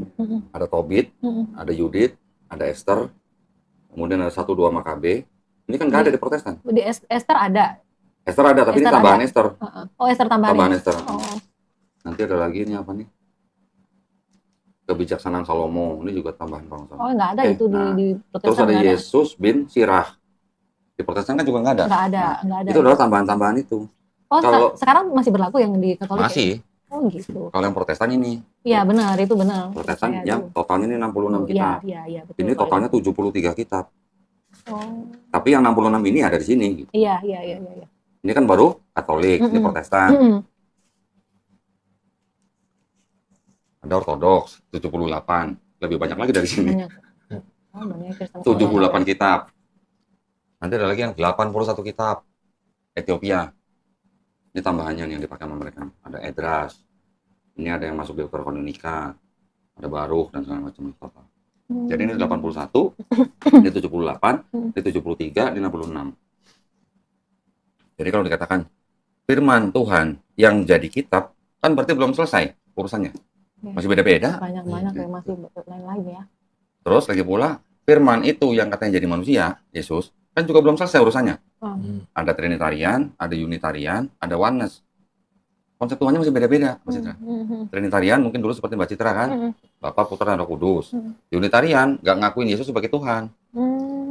ada Tobit, ada Yudit, ada Esther, kemudian ada 1-2 Makabe. Ini kan nggak ada di Protestan. Di Esther ada. Esther ada, tapi Esther ini tambahan ada. Esther. Oh, Esther tambahan Esther. Oh. Nanti ada lagi ini apa nih? Kebijaksanaan Salomo. Ini juga tambahan kalau nggak salah. Oh, nggak ada itu di Protestan. Terus ada Yesus bin Sirach. Di Protestan kan juga nggak ada. Nggak ada. Itu adalah tambahan-tambahan itu. Oh, kalau sekarang masih berlaku yang di Katolik? Masih. Ya? Oh gitu. Kalau yang Protestan ini. Iya benar, itu benar. Protestan Saya yang tuh. totalnya ini 66 kitab. Iya, betul. Ini totalnya 73 kitab. Oh. Tapi yang 66 ini ada di sini. Iya. Ini kan baru Katolik, ini Protestan. Ada Ortodoks 78. Lebih banyak lagi dari sini. Banyak. 78 kitab. Nanti ada lagi yang 81 kitab. Ethiopia. Ini tambahannya nih yang dipakai sama mereka. Ada Edras. Ini ada yang masuk di Deuterononika. Ada Baruch dan segala macam. Jadi ini 81, ini 78, ini 73, ini 66. Jadi kalau dikatakan firman Tuhan yang jadi kitab, kan berarti belum selesai urusannya. Masih beda-beda. Banyak yang masih lain-lain ya. Terus lagi pula, firman itu yang katanya jadi manusia, Yesus, kan juga belum selesai urusannya. Ada Trinitarian, ada Unitarian, ada Oneness. Konsep Tuhannya masih beda-beda, Mas Citra. Trinitarian mungkin dulu seperti Mbak Citra kan, Bapa, Putra, dan Roh Kudus. Unitarian nggak ngakuin Yesus sebagai Tuhan.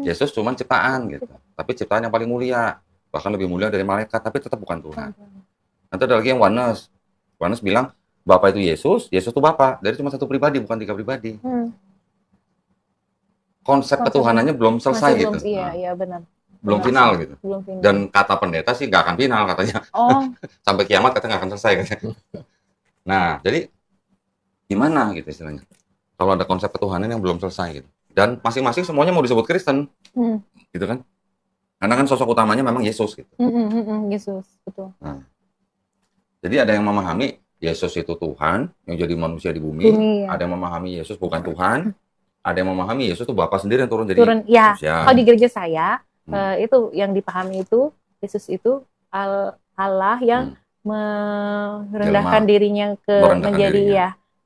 Yesus cuma ciptaan gitu. Tapi ciptaan yang paling mulia, bahkan lebih mulia dari malaikat, tapi tetap bukan Tuhan. Nanti ada lagi yang Oneness. Oneness bilang Bapa itu Yesus, Yesus itu Bapa. Dari cuma satu pribadi, bukan tiga pribadi. Konsep ketuhanannya belum selesai gitu. Iya, benar. Belum final gitu. Belum final. Dan kata pendeta sih nggak akan final katanya. Oh. Sampai kiamat katanya nggak akan selesai katanya. Nah, jadi gimana gitu istilahnya? Kalau ada konsep ketuhanan yang belum selesai gitu. Dan masing-masing semuanya mau disebut Kristen. Gitu kan? Karena kan sosok utamanya memang Yesus gitu. Yesus, betul. Nah, jadi ada yang memahami Yesus itu Tuhan yang jadi manusia di bumi. Ya. Ada yang memahami Yesus bukan Tuhan. Ada yang memahami Yesus itu Bapa sendiri yang turun jadi ya. manusia. Kalau di gereja saya itu yang dipahami itu Yesus itu Allah yang merendahkan dirinya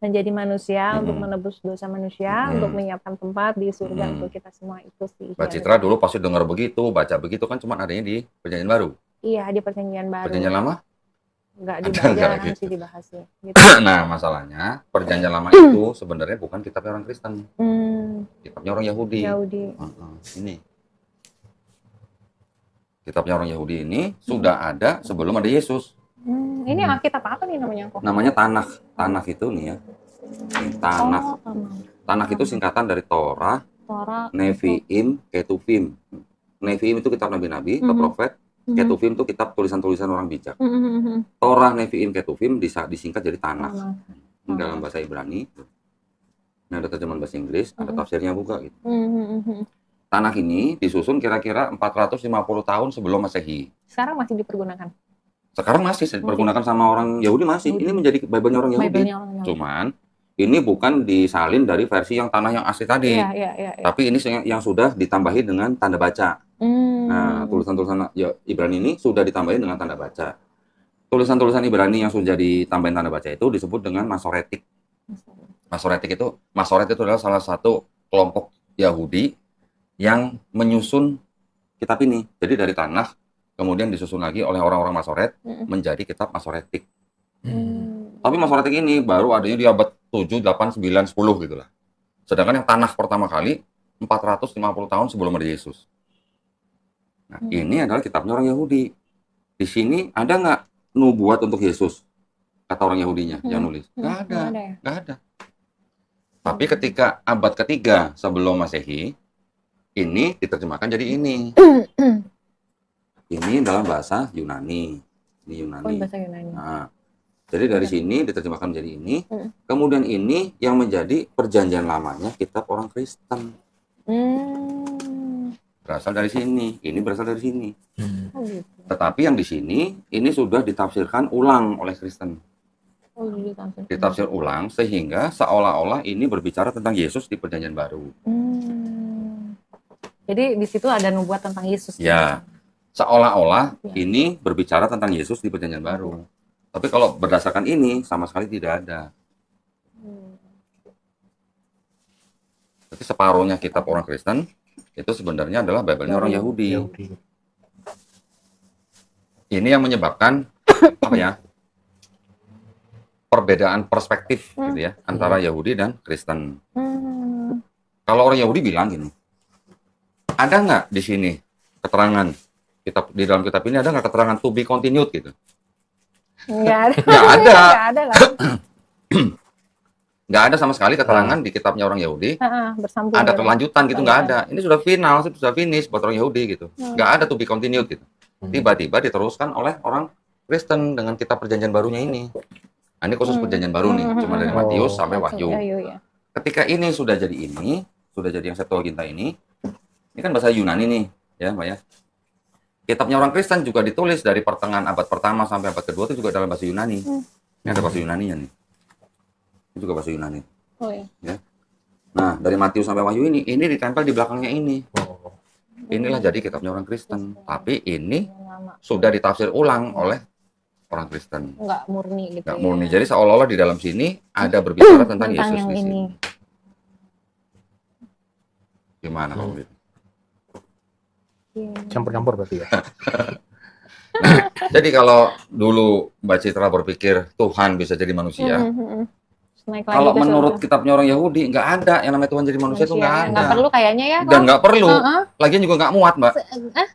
menjadi manusia untuk menebus dosa manusia, untuk menyiapkan tempat di surga untuk kita semua itu sih. Mbak Citra dulu pasti dengar begitu, baca begitu kan cuma adanya di Perjanjian Baru. Iya, di Perjanjian Baru. Perjanjian Lama? Enggak dibahas, masih dibahas ya. Gitu. Nah, masalahnya Perjanjian Lama itu sebenarnya bukan kitabnya orang Kristen. Kitabnya orang Yahudi. Ini. Kitabnya orang Yahudi ini sudah ada sebelum ada Yesus. Ini Alkitab apa nih namanya? Namanya Tanakh. Tanakh itu nih ya. Tanakh. Tanakh itu singkatan dari Torah, Nevi'im, Ketuvim. Nevi'im itu kitab nabi-nabi atau profet. Ketuvim itu kitab tulisan-tulisan orang bijak. Torah, Nevi'im, Ketuvim disingkat jadi Tanakh. Ini dalam bahasa Ibrani. Ini ada terjemahan bahasa Inggris, ada tafsirnya juga gitu. Tanakh ini disusun kira-kira 450 tahun sebelum Masehi. Sekarang masih dipergunakan? Sekarang masih dipergunakan sama orang Yahudi masih. Ini menjadi Bible-nya orang Yahudi. Cuman ini bukan disalin dari versi yang tanah yang asli tadi. Tapi ini yang sudah ditambahi dengan tanda baca. Nah, tulisan-tulisan Ibrani ini sudah ditambahin dengan tanda baca. Tulisan-tulisan Ibrani yang sudah ditambahin tanda baca itu disebut dengan Masoretik. Masoret itu adalah salah satu kelompok Yahudi yang menyusun kitab ini. Jadi dari tanah kemudian disusun lagi oleh orang-orang Masoret menjadi kitab Masoretik. Tapi Masoretik ini baru adanya di abad 7, 8, 9, 10 gitu lah. Sedangkan yang tanah pertama kali 450 tahun sebelum ada Yesus. Nah, ini adalah kitabnya orang Yahudi. Di sini ada nggak nubuat untuk Yesus? Kata orang Yahudinya yang nulis. Nggak ada. Tapi ketika abad ketiga sebelum Masehi, ini diterjemahkan jadi ini. Ini dalam bahasa Yunani. Ini Yunani. Bahasa Yunani. Nah, jadi dari sini diterjemahkan menjadi ini. Kemudian ini yang menjadi perjanjian lamanya kitab orang Kristen. Berasal dari sini. Ini berasal dari sini. Tetapi yang di sini, ini sudah ditafsirkan ulang oleh Kristen. Ditafsir ulang sehingga seolah-olah ini berbicara tentang Yesus di perjanjian baru. Jadi di situ ada nubuat tentang Yesus. Ya. Seolah-olah ini berbicara tentang Yesus di perjanjian baru. Tapi kalau berdasarkan ini sama sekali tidak ada. Jadi separuhnya kitab orang Kristen itu sebenarnya adalah Bible-nya orang Yahudi. Ini yang menyebabkan apa ya? Perbedaan perspektif gitu ya antara Yahudi dan Kristen. Kalau orang Yahudi bilang gini, ada nggak di sini keterangan di dalam kitab ini ada nggak keterangan to be continued gitu? Nggak ada. Nggak ada. Nggak ada lah. Nggak ada sama sekali keterangan di kitabnya orang Yahudi. Bersambung. Ada ya. kelanjutan gitu, nggak ada. Ini sudah final, sudah finish buat orang Yahudi gitu. Nggak ada to be continued gitu. Tiba-tiba diteruskan oleh orang Kristen dengan kitab perjanjian barunya ini. Nah, ini khusus perjanjian baru nih, cuma dari Matius sampai Wahyu. Ya. Ketika ini sudah jadi yang Septuaginta ini kan bahasa Yunani nih, ya Mbak ya. Kitabnya orang Kristen juga ditulis dari pertengahan abad pertama sampai abad kedua itu juga dalam bahasa Yunani. Ini ada bahasa Yunaninya nih. Ini juga bahasa Yunani. Oh iya. Ya. Nah, dari Matius sampai Wahyu ini ditempel di belakangnya ini. Inilah jadi kitabnya orang Kristen. Tapi ini sudah ditafsir ulang oleh orang Kristen. Nggak murni gitu. Nggak murni. Jadi seolah-olah di dalam sini ada berbicara tentang Yesus yang di sini. ini. Gimana kalau gitu? Campur-campur berarti ya. Nah, jadi kalau dulu Mbak Citra berpikir Tuhan bisa jadi manusia, kalau menurut kitabnya orang Yahudi nggak ada yang namanya Tuhan jadi manusia itu nggak ada. Nggak perlu kayaknya ya. Dan nggak perlu. Lagian juga nggak muat, Mbak.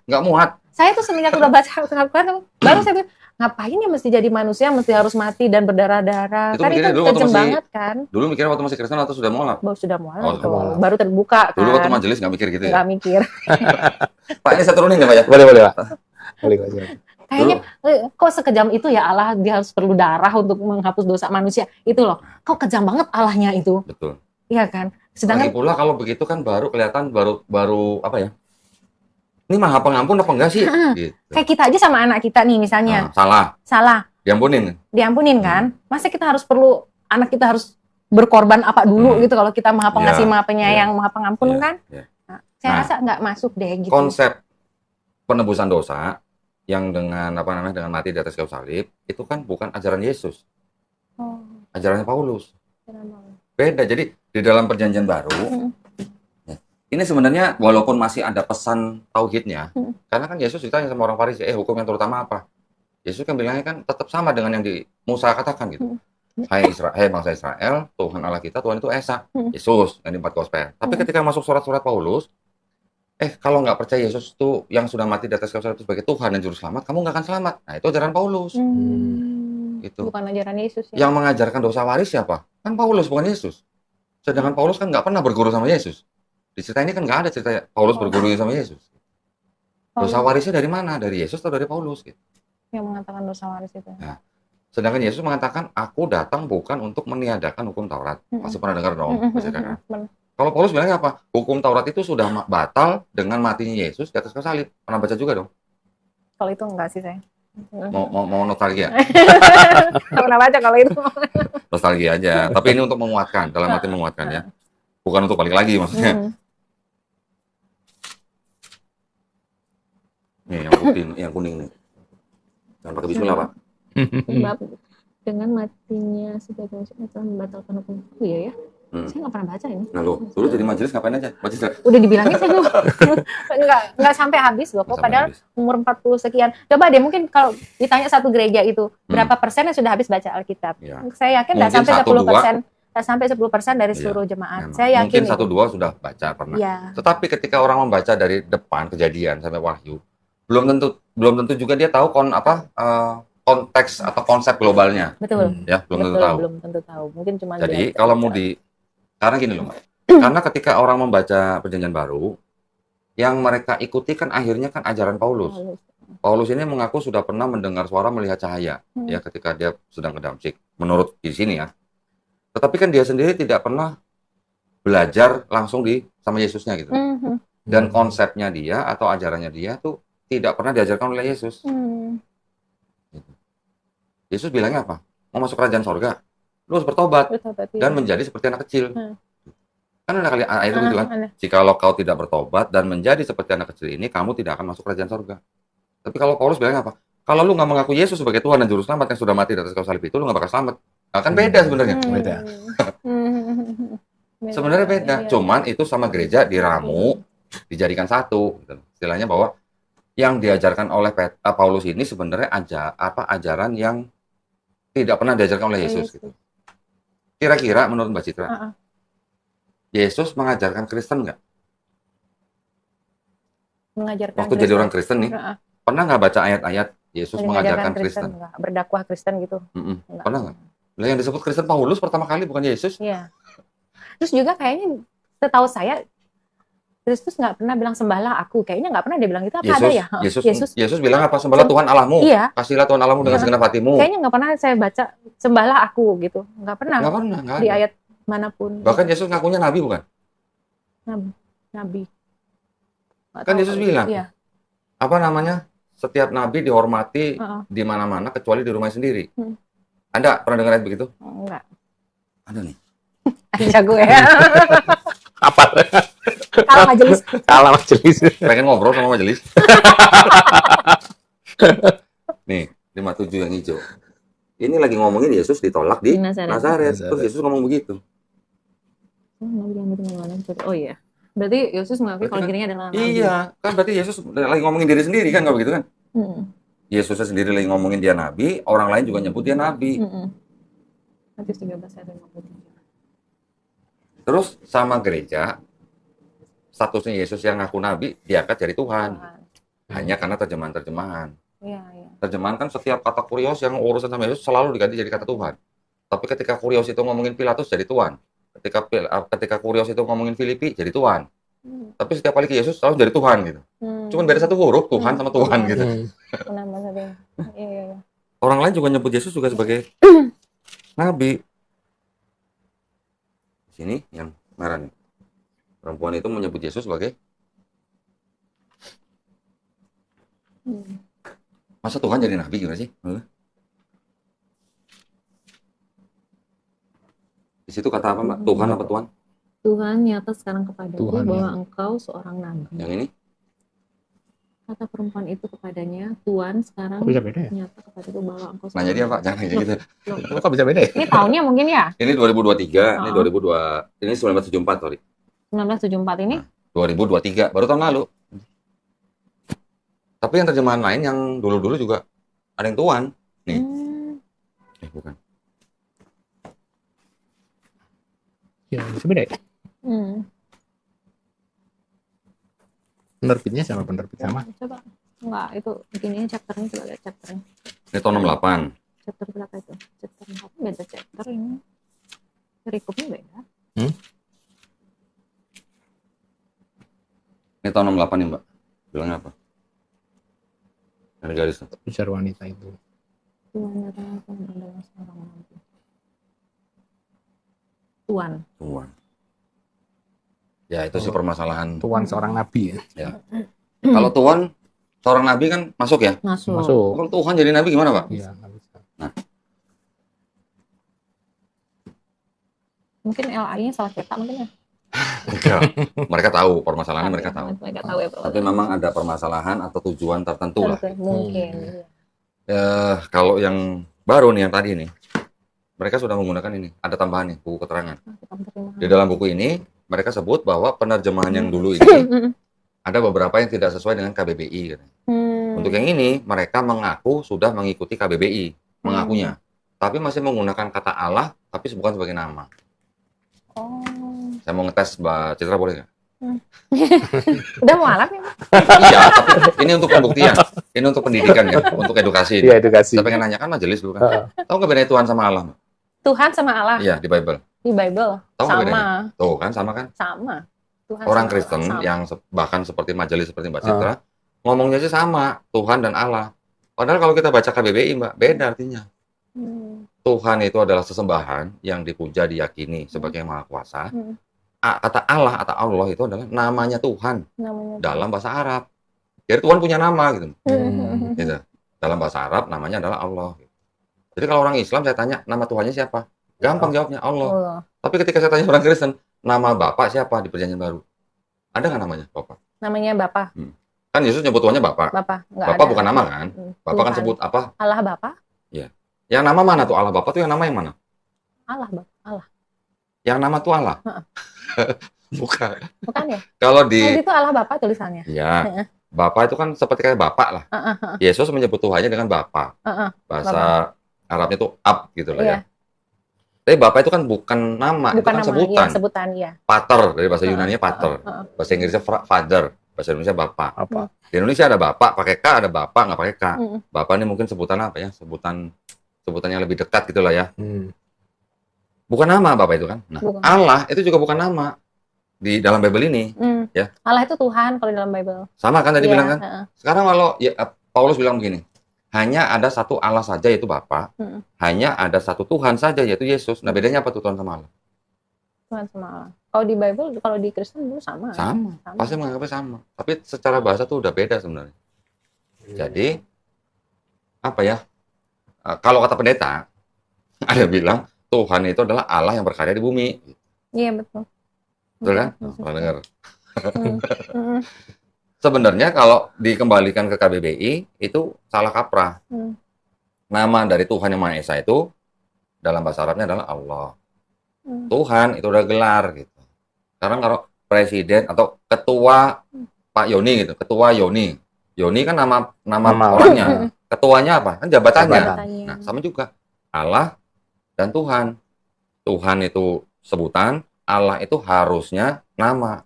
Nggak muat. Saya tuh semenjak udah baca Al-Quran baru saya bilang, ngapain ya mesti jadi manusia, mesti harus mati dan berdarah-darah. Itu Kan itu dulu waktu kejem masih- banget kan. Dulu mikirnya waktu masih Kristen atau sudah mualaf? Sudah mulai Oh, tuh. mulai. Baru terbuka kan. Dulu waktu majelis nggak mikir gitu ya? Nggak mikir. Pak, ini saya turunin nggak Pak ya? Boleh Pak. Boleh Pak. Kayaknya kok sekejam itu ya Allah, dia harus perlu darah untuk menghapus dosa manusia. Itu loh. Kok kejam banget Allahnya itu. Betul. Iya kan? Lagi Sedangkan pula kalau begitu kan baru kelihatan baru apa ya? Ini maha pengampun apa enggak sih? Gitu. kayak kita aja sama anak kita nih misalnya. Nah, Salah. Diampunin kan? Masa kita harus perlu anak kita harus berkorban apa dulu gitu kalau kita maha pengasih, maha penyayang, maha pengampun kan? Nah, saya rasa nggak masuk deh gitu. Konsep penebusan dosa yang dengan dengan mati di atas kayu salib itu kan bukan ajaran Yesus. Ajarannya Paulus. Beda. Jadi di dalam perjanjian baru ini sebenarnya walaupun masih ada pesan tauhidnya, karena kan Yesus ditanya sama orang Farisi, hukum yang terutama apa? Yesus kan bilangnya kan tetap sama dengan yang di Musa katakan gitu. Hai bangsa Israel, Tuhan Allah kita, Tuhan itu Esa. Yesus yang di 4 Gospel. Tapi ketika masuk surat-surat Paulus, kalau nggak percaya Yesus itu yang sudah mati di atas kayu salib itu sebagai Tuhan dan Juru Selamat, kamu nggak akan selamat. Nah, itu ajaran Paulus. Gitu. Bukan ajaran Yesus ya. Yang mengajarkan dosa waris siapa? Kan Paulus, bukan Yesus. Sedangkan Paulus kan nggak pernah berguru sama Yesus. Di cerita ini kan nggak ada cerita Paulus berguru sama Yesus. Dosa warisnya dari mana? Dari Yesus atau dari Paulus? Gitu. Yang mengatakan dosa waris itu. Nah, sedangkan Yesus mengatakan, aku datang bukan untuk meniadakan hukum Taurat. Masih pernah dengar dong? Kalau Paulus bilangnya apa? Hukum Taurat itu sudah batal dengan matinya Yesus di atas kayu salib. Pernah baca juga dong? Kalau itu enggak sih saya. Mau nostalgia? Nggak pernah baca kalau itu. Nostalgia aja. Tapi ini untuk menguatkan, dalam arti menguatkan ya. Bukan untuk balik lagi maksudnya. Nih yang putih, yang kuning nih. Jangan pakai bismillah, Pak. Sebab dengan matinya sebagai manusia telah membatalkan hukum. Oh iya ya. Saya nggak pernah baca ini. Nah lo, dulu jadi majelis ngapain aja? Majelis. Udah dibilangin saya tuh. nggak sampai habis loh kok. Padahal umur 40 sekian. Coba deh mungkin kalau ditanya satu gereja itu berapa persen yang sudah habis baca Alkitab? Ya. Saya yakin nggak sampai 10%. Tak sampai 10% dari seluruh jemaat. Saya yakin. Mungkin 1-2 sudah baca pernah. Ya. Tetapi ketika orang membaca dari depan Kejadian sampai Wahyu, belum tentu juga dia tahu konteks atau konsep globalnya. Betul. Ya, belum tentu tahu. Mungkin cuma jadi kalau mau karena gini loh, Mbak. Karena ketika orang membaca Perjanjian Baru, yang mereka ikuti kan akhirnya kan ajaran Paulus. Paulus ini mengaku sudah pernah mendengar suara, melihat cahaya ya ketika dia sedang ke Damsyik. Menurut di sini ya. Tetapi kan dia sendiri tidak pernah belajar langsung sama Yesusnya gitu. Dan konsepnya dia atau ajarannya dia tuh tidak pernah diajarkan oleh Yesus. Gitu. Yesus bilangnya apa? Mau masuk kerajaan sorga, lu harus bertobat dan menjadi seperti anak kecil. Kan ada kali ayat itu kan, jikalau kau tidak bertobat dan menjadi seperti anak kecil ini, kamu tidak akan masuk kerajaan sorga. Tapi kalau Paulus bilangnya apa? Kalau lu nggak mengaku Yesus sebagai Tuhan dan Juru Selamat yang sudah mati di atas kayu salib itu, lu nggak bakal selamat. Nah, kan beda sebenarnya. Beda. Sebenarnya beda. Cuman itu sama gereja diramu, dijadikan satu. Gitu. Istilahnya bahwa yang diajarkan oleh Paulus ini sebenarnya ajaran yang tidak pernah diajarkan oleh Yesus. Gitu. Kira-kira menurut Mbak Citra, Yesus mengajarkan Kristen nggak? Mengajarkan Waktu jadi orang Kristen nih, pernah nggak baca ayat-ayat Yesus Mengajarkan mengajarkan Kristen. enggak, berdakwah Kristen gitu. Enggak. Pernah nggak? Lah yang disebut Kristen Paulus pertama kali bukan Yesus? Iya. Terus juga kayaknya setahu saya Kristus nggak pernah bilang sembahlah aku. Kayaknya nggak pernah dia bilang itu. Apa ada ya? Yesus bilang apa? Sembahlah Tuhan Allahmu. Iya. Kasihlah Tuhan Allahmu dengan segenap hatimu. Kayaknya nggak pernah saya baca sembahlah aku gitu. Nggak pernah. Nggak Di ada. ayat manapun. Bahkan Yesus ngakunya nabi bukan? Nabi. Nggak Kan tahu Yesus kalau bilang, itu. Iya. apa namanya? Setiap nabi dihormati di mana-mana kecuali di rumahnya sendiri. Anda pernah dengar ayat begitu? Enggak. Ada nih. Jago ya. Apa? Kalau majelis. Kalah majelis. Pengen ngobrol sama majelis. Nih, 57 yang hijau. Ini lagi ngomongin Yesus ditolak di Nazaret. Terus Yesus ngomong begitu. Oh iya. Berarti Yesus mengakui kalau dirinya adalah nabi. Iya, kan berarti Yesus lagi ngomongin diri sendiri kan, kalau begitu kan? Yesusnya sendiri lagi ngomongin dia nabi, orang lain juga nyebut dia nabi. Matius 13 ayat 53. Terus sama gereja, statusnya Yesus yang ngaku nabi diangkat jadi Tuhan. Hanya karena terjemahan-terjemahan. Iya. Terjemahan kan setiap kata kurios yang urusan sama Yesus selalu diganti jadi kata Tuhan. Tapi ketika kurios itu ngomongin Pilatus jadi Tuhan. Ketika kurios itu ngomongin Filipi jadi Tuhan. Tapi setiap kali ke Yesus selalu jadi Tuhan gitu. Cuman beda satu huruf, Tuhan sama Tuhan gitu. Iya. Orang lain juga nyebut Yesus juga sebagai nabi. Sini yang merah nih. Perempuan itu menyebut Yesus sebagai masa Tuhan jadi nabi gimana sih? Di situ kata apa, Mbak? Tuhan apa Tuhan? Tuhan nyata sekarang kepadaku Tuhan, bahwa ya. engkau seorang nabi. Yang ini? Kata perempuan itu kepadanya, Tuhan sekarang Kok bisa beda ya? nyata kepadaku bahwa engkau seorang Nanya dia, Pak. Jangan kayak gitu. Kok bisa beda ya? Ini tahunnya mungkin ya? Ini 2023, ini 2002, ini 1974, sorry. 1974 ini? 2023, baru tahun lalu. Tapi yang terjemahan lain yang dulu-dulu juga ada yang Tuhan. Nih. Bukan. Ya, bisa beda ya? Penerbitnya sama penerbit sama. Coba. Enggak, itu begini chapternya, coba lihat chapternya. Ini tahun 68. Chapter berapa itu? Chapter 4, beda chapter ini. Perikopnya beda. Ini tahun 68 nih, Mbak. Bilangnya apa? Ada garis. Bicara wanita itu. Tuhan nyatanya adalah seorang nabi. Tuhan. Ya, itu sih permasalahan. Tuhan seorang nabi ya. Ya. Kalau Tuhan seorang nabi kan masuk ya? Masuk. Kalau Tuhan jadi nabi gimana, Pak? Iya, nggak bisa. Nah, Mungkin LA-nya salah cetak mungkin ya. enggak. Mereka tahu permasalahannya, mereka tahu. Mereka tahu ya. Tapi memang ada permasalahan atau tujuan tertentu lah. Mungkin. Kalau yang baru nih yang tadi nih, mereka sudah menggunakan ini. Ada tambahan nih, buku keterangan. Di dalam buku ini mereka sebut bahwa penerjemahan yang dulu ini ada beberapa yang tidak sesuai dengan KBBI. Untuk yang ini mereka mengaku sudah mengikuti KBBI, mengakunya, tapi masih menggunakan kata Allah, tapi bukan sebagai nama. Saya mau ngetes Mbak Citra, boleh nggak? Udah mau alat ya? Iya, tapi ini untuk pembuktian, ini untuk pendidikan ya, untuk edukasi. Iya, edukasi. Saya pengen nanya kan majelis dulu kan. Tahu nggak bedanya Tuhan sama Allah? Tuhan sama Allah Iya, di Bible. di Bible Tahu nggak sama. bedanya? Tuh kan, sama kan? Sama. Tuhan Orang sama Kristen Allah, sama. yang bahkan seperti majelis seperti Mbak Citra, ngomongnya sih sama, Tuhan dan Allah. Padahal kalau kita baca KBBI, Mbak, beda artinya. Tuhan itu adalah sesembahan yang dipuja, diyakini sebagai Maha Kuasa. Kata Allah atau Allah itu adalah namanya Tuhan dalam bahasa Arab. Jadi Tuhan punya nama gitu. Gitu. Dalam bahasa Arab namanya adalah Allah. Jadi kalau orang Islam saya tanya nama Tuhannya siapa? Gampang jawabnya Allah. Tapi ketika saya tanya orang Kristen, nama Bapak siapa di Perjanjian Baru? Ada nggak namanya Bapak? Namanya Bapa. Kan Yesus nyebut Tuhannya Bapak. Bapak. Nggak Bapak ada. bukan nama kan? Bapak kan Tuhan. sebut apa? Allah Bapa. Yang nama mana tuh? Allah Bapak tuh yang nama yang mana? Allah Bapa. Allah. Yang nama tuh Allah. Bukan. Bukan ya? Kalau di Nah, itu Allah Bapa tulisannya. ya, Bapak itu kan seperti kayak Bapak lah. Yesus menyebut Tuhannya dengan Bapak. Bahasa Arabnya tuh Ab gitu lah ya. Tapi Bapak itu kan bukan nama, itu Bukan kan nama, sebutan. iya, sebutan ya. Pater dari bahasa Yunani pater. Bahasa Inggrisnya father, Bahasa Indonesia bapak. Apa? Di Indonesia ada bapak pakai K, ada bapak nggak pakai K. Bapak ini mungkin sebutan apa ya? Sebutannya lebih dekat gitulah ya. Bukan nama bapak itu kan. Nah, Bukan. Allah itu juga bukan nama di dalam Bible ini. Ya. Allah itu Tuhan kalau dalam Bible. Sama kan tadi Iya, bilang kan? Sekarang kalau ya, Paulus bilang begini, hanya ada satu Allah saja yaitu Bapa, hanya ada satu Tuhan saja yaitu Yesus. Nah bedanya apa tuh Tuhan sama Allah? Tuhan sama Allah. Kalau di Bible, kalau di Kristen dulu sama. Sama. Pasti menganggapnya sama. Tapi secara bahasa tuh udah beda sebenarnya. Jadi apa ya? Kalau kata pendeta, ada bilang Tuhan itu adalah Allah yang berkarya di bumi. Iya betul. Betul kan? Pernah dengar. Sebenarnya kalau dikembalikan ke KBBI itu salah kaprah. Nama dari Tuhan Yang Maha Esa itu dalam bahasa Arabnya adalah Allah. Tuhan itu udah gelar gitu. Sekarang kalau presiden atau ketua Pak Yoni gitu, ketua Yoni. Yoni kan nama orangnya. Ketuanya apa? Kan jabatannya. Nah, sama juga. Allah dan Tuhan. Tuhan itu sebutan, Allah itu harusnya nama.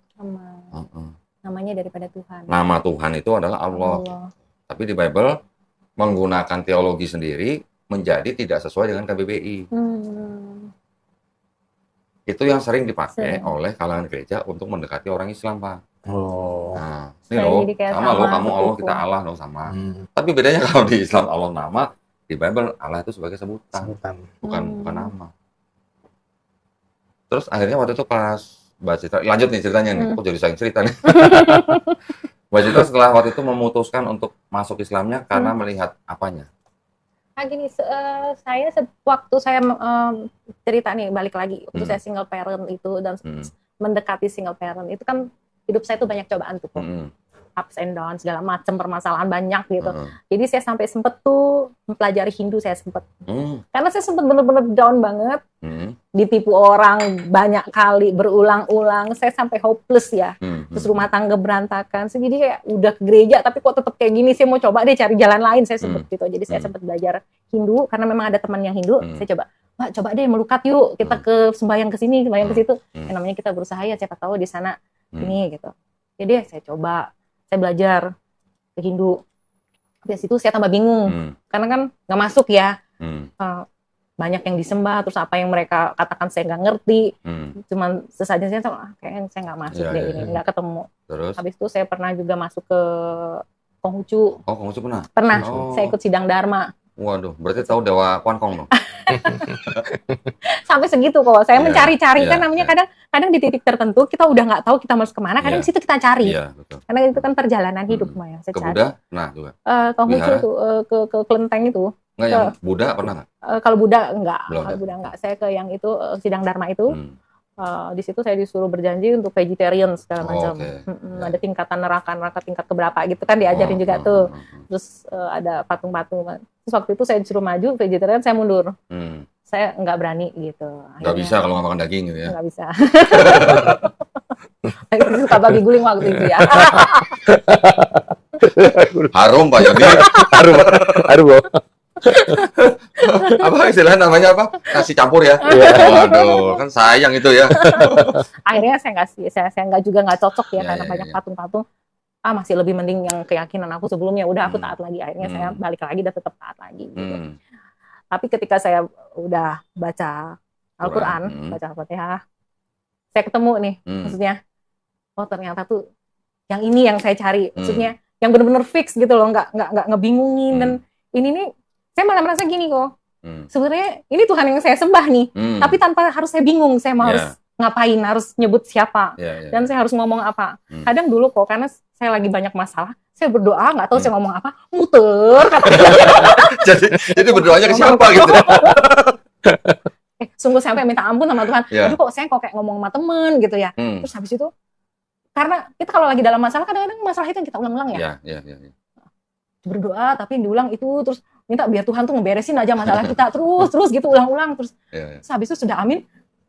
Namanya daripada Tuhan. Nama Tuhan itu adalah Allah. Tapi di Bible menggunakan teologi sendiri menjadi tidak sesuai dengan KBBI. Itu yang sering dipakai oleh kalangan gereja untuk mendekati orang Islam, Pak. Nah, ini loh, sama loh, kamu Allah, kita Allah, loh sama. Tapi bedanya kalau di Islam Allah nama, di Bible Allah itu sebagai sebutan. Bukan nama. Terus akhirnya waktu itu pas Mbak Citra, lanjut nih ceritanya nih, aku jadi sayang cerita nih. Mbak Citra setelah waktu itu memutuskan untuk masuk Islamnya karena melihat apanya? Nah gini, saya waktu saya cerita nih, balik lagi, waktu saya single parent itu dan mendekati single parent itu kan hidup saya tuh banyak cobaan tuh, ups and downs, segala macam permasalahan banyak gitu. Jadi saya sampai sempet tuh mempelajari Hindu, saya sempet. Karena saya sempet bener-bener down banget, ditipu orang banyak kali, berulang-ulang, saya sampai hopeless ya. Terus rumah tangga berantakan, jadi kayak udah ke gereja, tapi kok tetap kayak gini, saya mau coba deh cari jalan lain, saya sempet gitu. Jadi saya sempet belajar Hindu, karena memang ada teman yang Hindu, saya coba deh melukat yuk, kita ke sembahyang ke sini, sembahyang ke situ. Namanya kita berusaha ya, siapa tahu di sana ini gitu. Jadi saya coba, saya belajar ke Hindu. Dari situ saya tambah bingung, karena kan nggak masuk ya. Banyak yang disembah, terus apa yang mereka katakan saya nggak ngerti. Cuman sesajen saya tuh, kayaknya saya nggak masuk deh ini, nggak ketemu. Terus? Habis itu saya pernah juga masuk ke Konghucu. Oh, Konghucu pernah? Pernah, saya ikut sidang Dharma. Waduh, berarti tahu Dewa Kuan Kong dong? Sampai segitu kok. Saya mencari-cari kan namanya kadang di titik tertentu kita udah nggak tahu kita masuk kemana, kadang di situ kita cari. Betul. Karena itu kan perjalanan hidup Maya. Ke Buddha pernah juga? Konghucu itu ke Kelenteng itu. Enggak, yang Buddha pernah nggak? Kalau Buddha enggak. Belum, Kalau Buddha enggak. Saya ke yang itu sidang Dharma itu. Di situ saya disuruh berjanji untuk vegetarian segala macam. Ada tingkatan neraka tingkat keberapa gitu kan diajarin juga tuh. Terus ada patung-patung. Terus waktu itu saya disuruh maju vegetarian, saya mundur. Saya nggak berani gitu. Nggak bisa kalau nggak makan daging gitu ya? Nggak bisa. Suka babi guling waktu itu ya. Harum Pak Yodi. Harum. Apa istilahnya namanya apa? Nasi campur ya? Waduh, kan sayang itu ya. Akhirnya saya nggak cocok ya karena banyak patung-patung. Masih lebih mending yang keyakinan aku sebelumnya. Udah aku taat lagi. Akhirnya saya balik lagi dan tetap taat lagi. Gitu. Tapi ketika saya udah baca Al-Quran, baca Al-Fatihah, saya ketemu nih, maksudnya, oh ternyata tuh yang ini yang saya cari, maksudnya yang benar-benar fix gitu loh, nggak ngebingungin dan ini nih, saya malah merasa gini kok, sebenarnya ini Tuhan yang saya sembah nih, tapi tanpa harus saya bingung, saya mau harus ngapain, harus nyebut siapa, dan saya harus ngomong apa. Kadang dulu kok, karena saya lagi banyak masalah, saya berdoa nggak tahu saya ngomong apa, muter katanya. jadi berdoanya ke siapa gitu? Sungguh sampai minta ampun sama Tuhan. Jadi kok saya kayak ngomong sama temen gitu ya. Terus habis itu, karena kita kalau lagi dalam masalah, kadang-kadang masalah itu yang kita ulang-ulang ya. Berdoa tapi diulang itu, terus minta biar Tuhan tuh ngeberesin aja masalah kita terus gitu ulang-ulang terus. Terus habis itu sudah amin,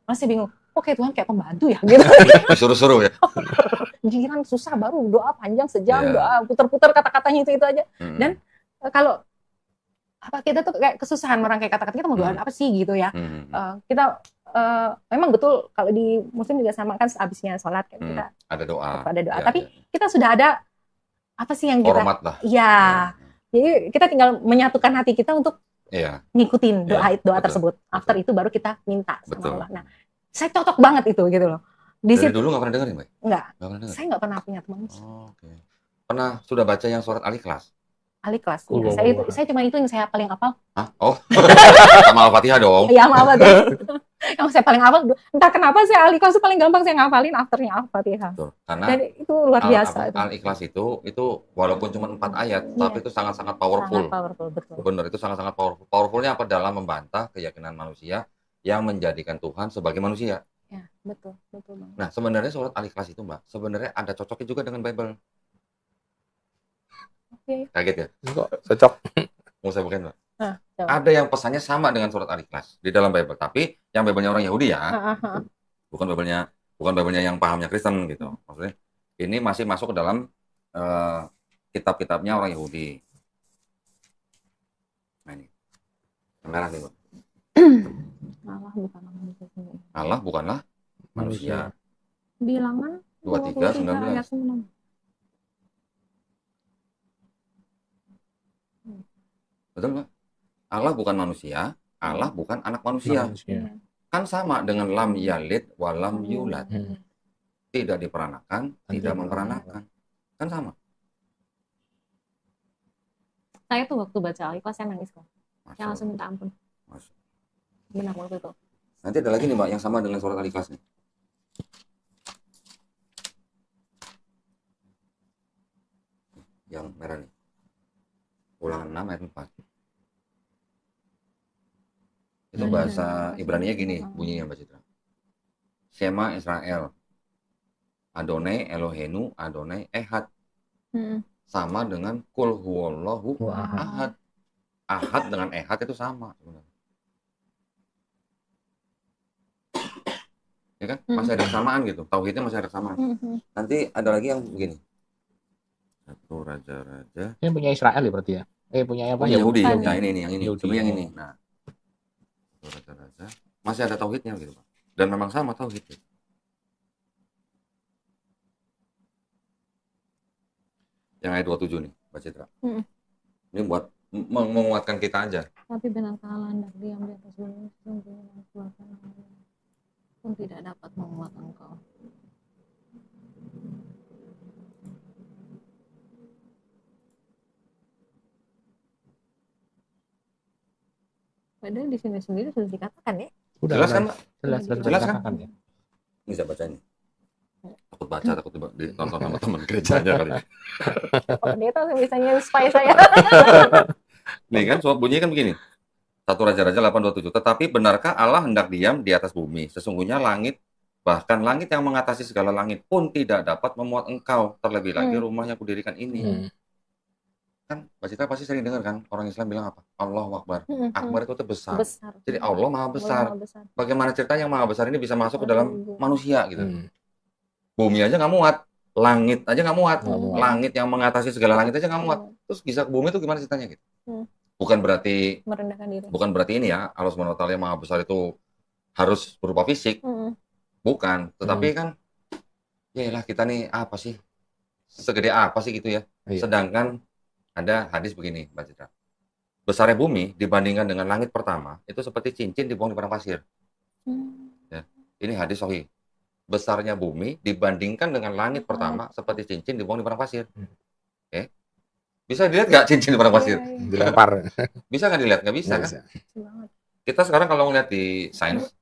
masih bingung. Oke Tuhan kayak pembantu ya gitu. Disuruh-suruh ya. Jiran susah baru doa panjang sejam, doa putar-putar kata-katanya itu aja. Dan kalau apa kita tuh kayak kesusahan orang kayak kata-kata kita mau doa apa sih gitu ya. Kita memang betul kalau di Muslim juga sama kan habisnya sholat kan kita ada doa. Ada doa. Ya, Tapi kita sudah ada apa sih yang kita? Hormat lah. Iya. Jadi kita tinggal menyatukan hati kita untuk ngikutin doa tersebut. After itu baru kita minta sama Allah. Nah, saya cocok banget itu gitu loh. Dari dulu nggak pernah dengar ya, Mbak? Nggak. Saya nggak pernah punya teman. Oke. Pernah sudah baca yang surat Al-Ikhlas? Al-Ikhlas. Saya cuma itu yang saya paling hafal. Hah? Oh, sama Al-Fatihah dong. Iya, sama Al-Fatihah. Yang saya paling hafal, entah kenapa saya Al-Ikhlas itu paling gampang saya ngafalin afternya Al-Fatihah. Karena dan itu luar biasa. Al-Ikhlas itu walaupun cuma 4 ayat, tapi itu sangat-sangat powerful. Sangat powerful, betul. Benar, itu sangat-sangat powerful. Powerfulnya apa? Dalam membantah keyakinan manusia yang menjadikan Tuhan sebagai manusia. Ya, betul banget. Nah, sebenarnya surat Al-Ikhlas itu, Mbak, sebenarnya ada cocoknya juga dengan Bible. Kaget ya? Kok cocok? Mau saya bukain, Mbak? Ada yang pesannya sama dengan surat Al-Ikhlas di dalam Bible, tapi yang Bible-nya orang Yahudi ya. Bukan Bible-nya yang pahamnya Kristen gitu. Maksudnya ini masih masuk ke dalam kitab-kitabnya orang Yahudi. Nah ini. Yang merah nih, Mbak. Allah bukanlah manusia. Bilangan 23:19. Betul, Mbak? Allah bukan manusia, Allah bukan anak manusia. Kan sama dengan lam yalid wa lam yulad. Tidak diperanakan, tidak memperanakan. Kan sama. Saya tuh waktu baca Al-Ikhlas saya nangis kok. Saya langsung minta ampun. Benar waktu itu. Nanti ada lagi nih, Mbak, yang sama dengan surat Al-Ikhlas nih. Yang merah nih. Ulangan 6 ayat 4. Itu bahasa Ibrani-nya gini bunyinya, Mbak Citra. Shema Israel. Adonai Elohenu Adonai Ehad. Sama dengan Kul huwallahu ahad. Ahad dengan Ehad itu sama sebenarnya. Ya kan? Masih ada kesamaan gitu. Tauhidnya masih ada kesamaan. Nanti ada lagi yang begini. Satu raja-raja. Ini punya Israel ya berarti ya? Punya apa? Yahudi. Nah, ini yang ini. Yahudi. Coba yang ini. Nah. Raja-raja masih ada tauhidnya gitu, Pak. Dan memang sama tauhid. Yang ayat 27 nih, Mbak Citra. Ini buat menguatkan kita aja. Tapi benarkah Allah hendak diam di atas bumi sesungguhnya pun tidak dapat menguat engkau. Padahal di sini sendiri sudah dikatakan ya. Jelas kan, Mbak? Jelas kan? Ya? Bisa baca ini. Takut baca, takut ditonton sama teman gerejanya kali. Oh, dia tahu misalnya spy saya. Nih kan, bunyinya kan begini. 1 Raja-Raja 8:27. Tetapi benarkah Allah hendak diam di atas bumi? Sesungguhnya langit, bahkan langit yang mengatasi segala langit pun tidak dapat memuat engkau. Terlebih lagi rumah yang kudirikan ini. Kan Mbak Citra pasti sering dengar kan orang Islam bilang apa? Allahu Akbar. Akbar itu besar. Jadi Allah maha besar. Bagaimana ceritanya yang maha besar ini bisa masuk ke dalam manusia gitu. Bumi aja nggak muat, langit aja nggak muat. Langit yang mengatasi segala langit aja nggak muat. Terus bisa ke bumi itu gimana ceritanya gitu? Bukan berarti merendahkan diri. Bukan berarti ini ya Allah SWT yang maha besar itu harus berupa fisik. Bukan, tetapi kan yaelah kita nih apa sih? Segede apa sih gitu ya? Sedangkan ada hadis begini, Mbak Citra. Besarnya bumi dibandingkan dengan langit pertama, itu seperti cincin dibuang di padang pasir. Ya, ini hadis sahih. Besarnya bumi dibandingkan dengan langit pertama, seperti cincin dibuang di padang pasir. Oke. Bisa dilihat nggak cincin di padang pasir? Dilempar. Bisa nggak dilihat? Nggak bisa, kan? Kita sekarang kalau ngeliat di sains,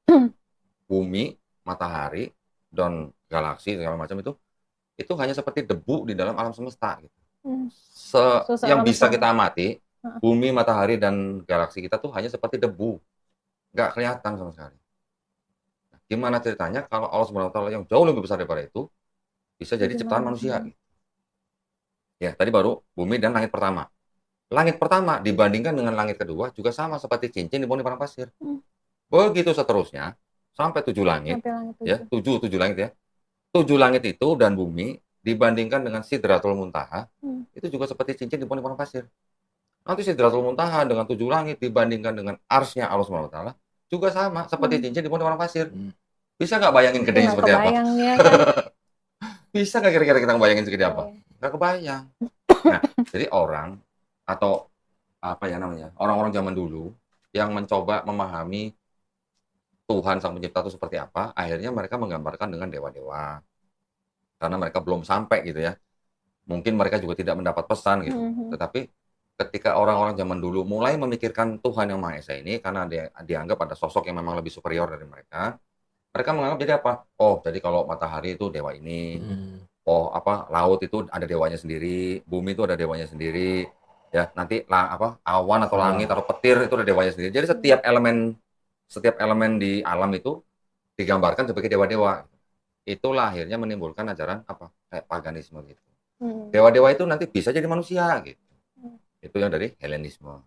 bumi, matahari, dan galaksi, segala macam itu hanya seperti debu di dalam alam semesta. Gitu. Yang bisa kita amati, bumi, matahari, dan galaksi kita tuh hanya seperti debu, nggak kelihatan sama sekali. Nah, gimana ceritanya kalau Allah SWT yang jauh lebih besar daripada itu bisa jadi ciptaan manusia? Ya, tadi baru bumi dan langit pertama. Langit pertama dibandingkan dengan langit kedua juga sama seperti cincin dibuang di padang pasir. Begitu seterusnya sampai 7 langit, ya 7 langit ya. 7 langit itu dan bumi dibandingkan dengan Sidratul Muntaha, itu juga seperti cincin di padang pasir. Nanti Sidratul Muntaha dengan 7 langit dibandingkan dengan arsy-Nya Allah SWT, juga sama seperti cincin di padang pasir. Bisa nggak bayangin gedenya Nggak seperti apa? kebayang ya kan? Bisa nggak kira-kira kita bayangin segede apa? Nggak kebayang. Nah, jadi orang atau apa ya namanya, orang-orang zaman dulu yang mencoba memahami Tuhan Sang Pencipta itu seperti apa, akhirnya mereka menggambarkan dengan dewa-dewa. Karena mereka belum sampai gitu ya. Mungkin mereka juga tidak mendapat pesan gitu. Tetapi ketika orang-orang zaman dulu mulai memikirkan Tuhan Yang Maha Esa ini, karena dianggap ada sosok yang memang lebih superior dari mereka, mereka menganggap jadi apa? Oh, jadi kalau matahari itu dewa ini. Oh, apa laut itu ada dewanya sendiri, bumi itu ada dewanya sendiri. Ya, nanti awan atau langit atau petir itu ada dewanya sendiri. Jadi setiap elemen di alam itu digambarkan sebagai dewa-dewa. Itulah akhirnya menimbulkan ajaran apa? Kayak paganisme gitu. Dewa-dewa itu nanti bisa jadi manusia gitu. Itu yang dari Helenisme.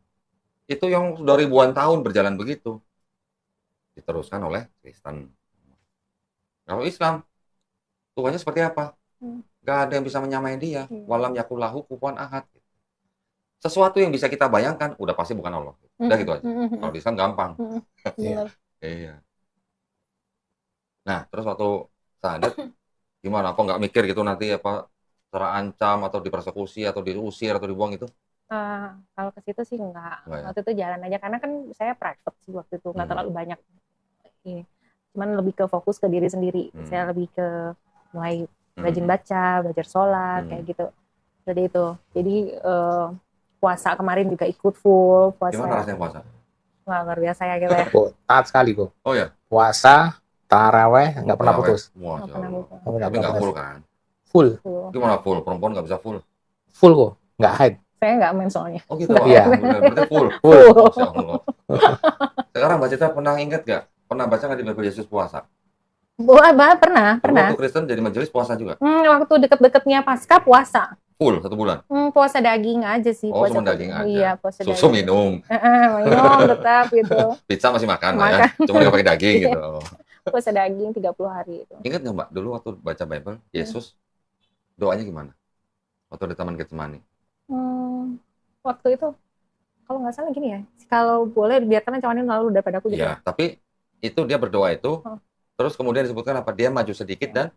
Itu yang sudah ribuan tahun berjalan begitu. Diteruskan oleh Kristen. Kalau Islam, Tuhannya seperti apa? Gak ada yang bisa menyamai dia. Walam yakullahu kufuwan ahad. Sesuatu yang bisa kita bayangkan, udah pasti bukan Allah. Udah gitu aja. Kalau di Islam gampang. Iya. Nah, terus waktu sadar, gimana? Kok nggak mikir gitu nanti apa terancam atau dipersekusi atau diusir atau dibuang itu? Kalau ke situ sih enggak. Ya? Waktu itu jalan aja karena kan saya private sih waktu itu, nggak terlalu banyak. Cuman lebih ke fokus ke diri sendiri. Saya lebih ke mulai rajin baca, belajar sholat kayak gitu. Jadi itu. Jadi puasa kemarin juga ikut full puasa. Gimana rasanya puasa? Wah, luar biasa ya gitu ya. Taat sekali kok. Oh ya. Puasa, taraweh nggak pernah putus. Wah, Nggak pernah putus. tapi nggak full kan? Full. Gimana full? Perempuan nggak bisa full? Full kok, nggak haid. Saya nggak main soalnya. Oh gitu. Iya. Berarti full. Full. Masya Allah. Sekarang Mbak Citra pernah ingat nggak? Pernah baca nggak di Bible Yesus puasa? Pernah. Waktu Kristen jadi majelis puasa juga? Waktu deket-deketnya pasca puasa. Full 1 bulan? Puasa daging aja sih. Oh, cuma daging aja? Iya, puasa Susu daging. minum? Minum tetap gitu. Pizza masih makan lah ya? Cuma nggak pakai daging gitu. Puasa daging 30 hari itu. Ingat nggak Mbak, dulu waktu baca Bible, Yesus doanya gimana? Waktu di Taman Getsemani? Waktu itu, kalau nggak salah gini ya, kalau boleh biarkan cawanin lalu daripada aku gitu. Iya, tapi itu dia berdoa itu, terus kemudian disebutkan apa? Dia maju sedikit dan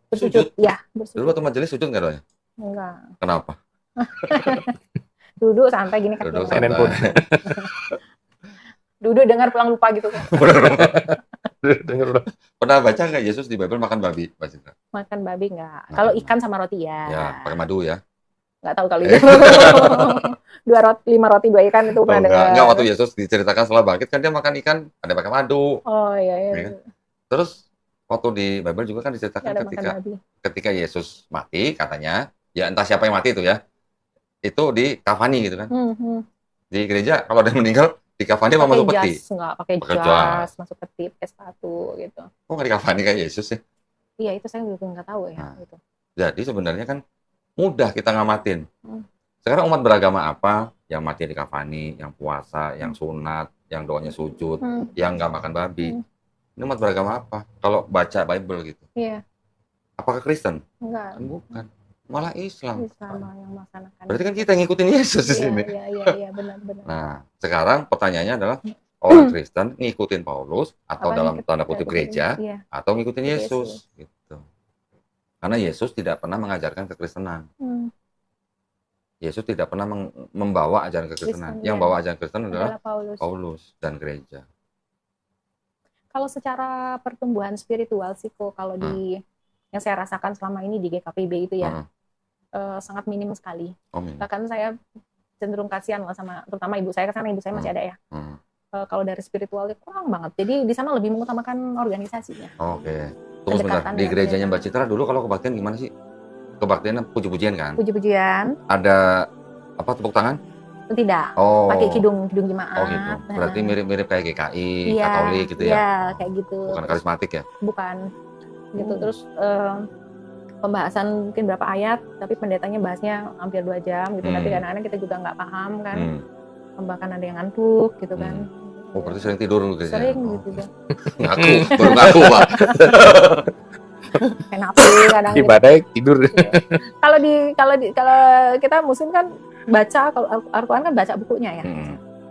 bersujud. Ya, bersujud. Dulu waktu majelis sujud nggak doanya? Enggak. Kenapa? Duduk santai gini kan. Duduk santai. Duduk dengar pulang lupa gitu. Pernah baca nggak Yesus di Bible makan babi? Makan babi nggak. Kalau ikan sama roti ya. Ya, pakai madu ya. Nggak tahu kali itu. 5 roti 2 ikan itu pernah dengar. Enggak, waktu Yesus diceritakan setelah bangkit kan dia makan ikan ada pakai madu. Oh iya. Ya. Terus waktu di Bible juga kan diceritakan ketika Yesus mati katanya, ya entah siapa yang mati itu ya, itu di kafani gitu kan. Di gereja kalau ada yang meninggal di kafani apa masuk peti? Nggak pakai jas, masuk peti, pakai sepatu gitu. Kok nggak di kafani kayak Yesus ya? Iya itu saya juga nggak tahu ya. Nah, gitu. Jadi sebenarnya kan mudah kita ngamatin. Sekarang umat beragama apa yang mati di kafani, yang puasa, yang sunat, yang doanya sujud, yang nggak makan babi? Ini umat beragama apa? Kalau baca Bible gitu. Iya. Apakah Kristen? Enggak. Bukan. Malah Islam. Islam yang melaksanakan. Berarti kan kita ngikutin Yesus di sini. Iya, benar. Nah, sekarang pertanyaannya adalah orang Kristen ngikutin Paulus atau dalam tanda kutip gereja atau ngikutin Yesus gitu. Karena Yesus tidak pernah mengajarkan kekristenan. Yesus tidak pernah membawa ajaran kekristenan. Yang bawa ajaran Kristen adalah Paulus dan gereja. Kalau secara pertumbuhan spiritual sih kok kalau di yang saya rasakan selama ini di GKPB itu ya sangat minim sekali. Bahkan saya cenderung kasihan lah sama terutama ibu saya, karena ibu saya masih ada ya. Kalau dari spiritualnya kurang banget. Jadi di sana lebih mengutamakan organisasinya. Oke. Tunggu sebentar. Di gerejanya Mbak Citra dulu kalau kebaktian gimana sih? Kebaktiannya puji-pujian kan? Puji-pujian. Ada apa tepuk tangan? Tidak. Pakai kidung jemaat. Oh gitu. Berarti mirip-mirip kayak GKI, Katolik gitu ya? Iya, kayak gitu. Bukan karismatik ya? Bukan. Gitu. Terus pembahasan mungkin berapa ayat, tapi pendetanya bahasnya hampir 2 jam gitu. Tapi kadang-kadang kita juga nggak paham kan. Bahkan ada yang ngantuk gitu kan. Oh, berarti sering tidur gitu ya? Sering gitu. Baru ngaku, Pak. Kenapa kadang ibadah tidur. Kalau kita muslim kan baca, kalau Al-Quran kan baca bukunya ya.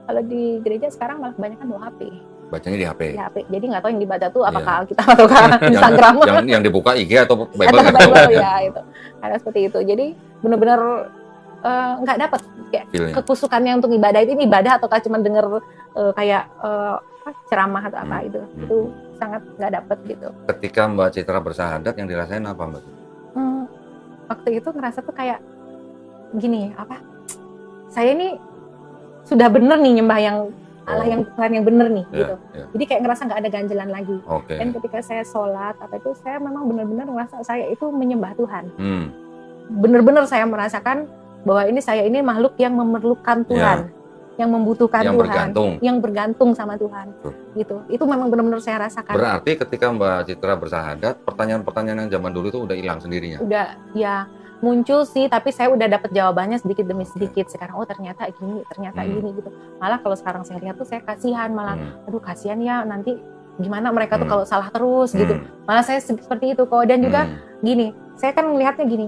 Kalau di gereja sekarang malah kebanyakan bawa HP. Bacanya di HP. Di HP. Jadi nggak tahu yang dibaca tuh Iya. apakah Alkitab ataukah Instagram. yang dibuka IG atau Bible Atau nggak tahu. Bible, ya itu. Ada seperti itu. Jadi benar-benar nggak dapat kayak Feel-nya. kekusukannya untuk ibadah itu ini ibadah ataukah cuma denger kayak ceramah atau apa itu sangat nggak dapat gitu. Ketika Mbak Citra bersahadat yang dirasain apa Mbak? Waktu itu ngerasa tuh kayak gini saya ini sudah bener nih nyembah yang Allah yang Tuhan yang bener nih gitu. Jadi kayak ngerasa nggak ada ganjelan lagi. Dan ketika saya sholat itu saya memang benar-benar ngerasa saya itu menyembah Tuhan. Bener-bener saya merasakan bahwa saya ini makhluk yang memerlukan Tuhan, yang membutuhkan yang Tuhan, bergantung. yang bergantung sama Tuhan. Gitu. Itu memang benar-benar saya rasakan. Berarti ketika Mbak Citra bersahadat, pertanyaan-pertanyaan yang zaman dulu itu udah hilang sendirinya. Udah, ya muncul sih, tapi saya udah dapat jawabannya sedikit demi sedikit. Sekarang ternyata gini gitu. Malah kalau sekarang saya lihat tuh saya kasihan, malah aduh kasihan ya nanti gimana mereka tuh kalau salah terus gitu. Malah saya seperti itu kok. Dan juga gini, saya kan melihatnya gini,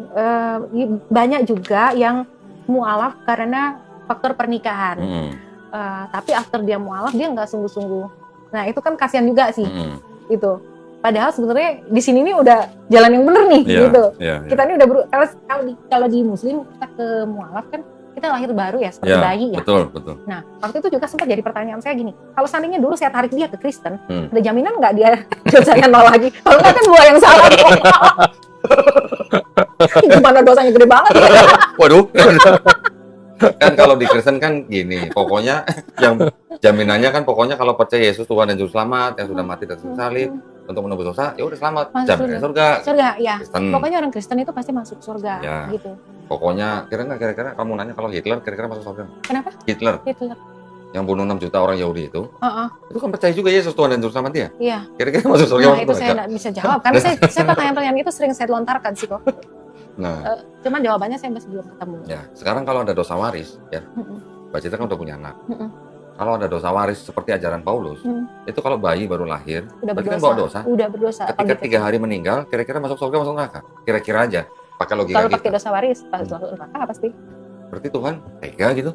banyak juga yang mualaf karena faktor pernikahan. Tapi after dia mualaf dia nggak sungguh-sungguh. Nah itu kan kasihan juga sih. Itu. Padahal sebenarnya di sini nih udah jalan yang bener nih gitu. Kita ini udah kalau di Muslim kita ke mualaf kan kita lahir baru ya seperti bayi ya. Betul. Nah waktu itu juga sempat jadi pertanyaan saya gini, kalau seandainya dulu saya tarik dia ke Kristen, ada jaminan nggak dia dosanya nol lagi? Kalau nggak kan gua yang salah. Gimana dosanya gede banget? Waduh. Kan kalau di Kristen kan gini, pokoknya yang jaminannya kan pokoknya kalau percaya Yesus Tuhan dan Juru Selamat yang sudah mati dan salib untuk menebus dosa, ya udah selamat. Jaminannya surga. Surga ya. Kristen. Pokoknya orang Kristen itu pasti masuk surga gitu. Pokoknya kira-kira kamu nanya kalau Hitler kira-kira masuk surga? Kenapa? Hitler. Yang bunuh 6 juta orang Yahudi itu. Itu kan percaya juga Yesus Tuhan dan Juru Selamat dia. Iya. Kira-kira masuk surga? Nah, itu saya nggak bisa jawab karena saya pertanyaan-pertanyaan itu sering saya lontarkan sih kok. Nah, cuman jawabannya saya masih belum ketemu. Ya, sekarang kalau ada dosa waris, ya, Mbak Citra kan udah punya anak. Kalau ada dosa waris seperti ajaran Paulus, itu kalau bayi baru lahir, berarti kan bawa dosa. Udah berdosa. Ketika 3 hari meninggal, kira-kira masuk surga masuk neraka? Kira-kira aja, pakai logika kalau kita. pakai dosa waris, masuk neraka pasti. Berarti Tuhan tega gitu.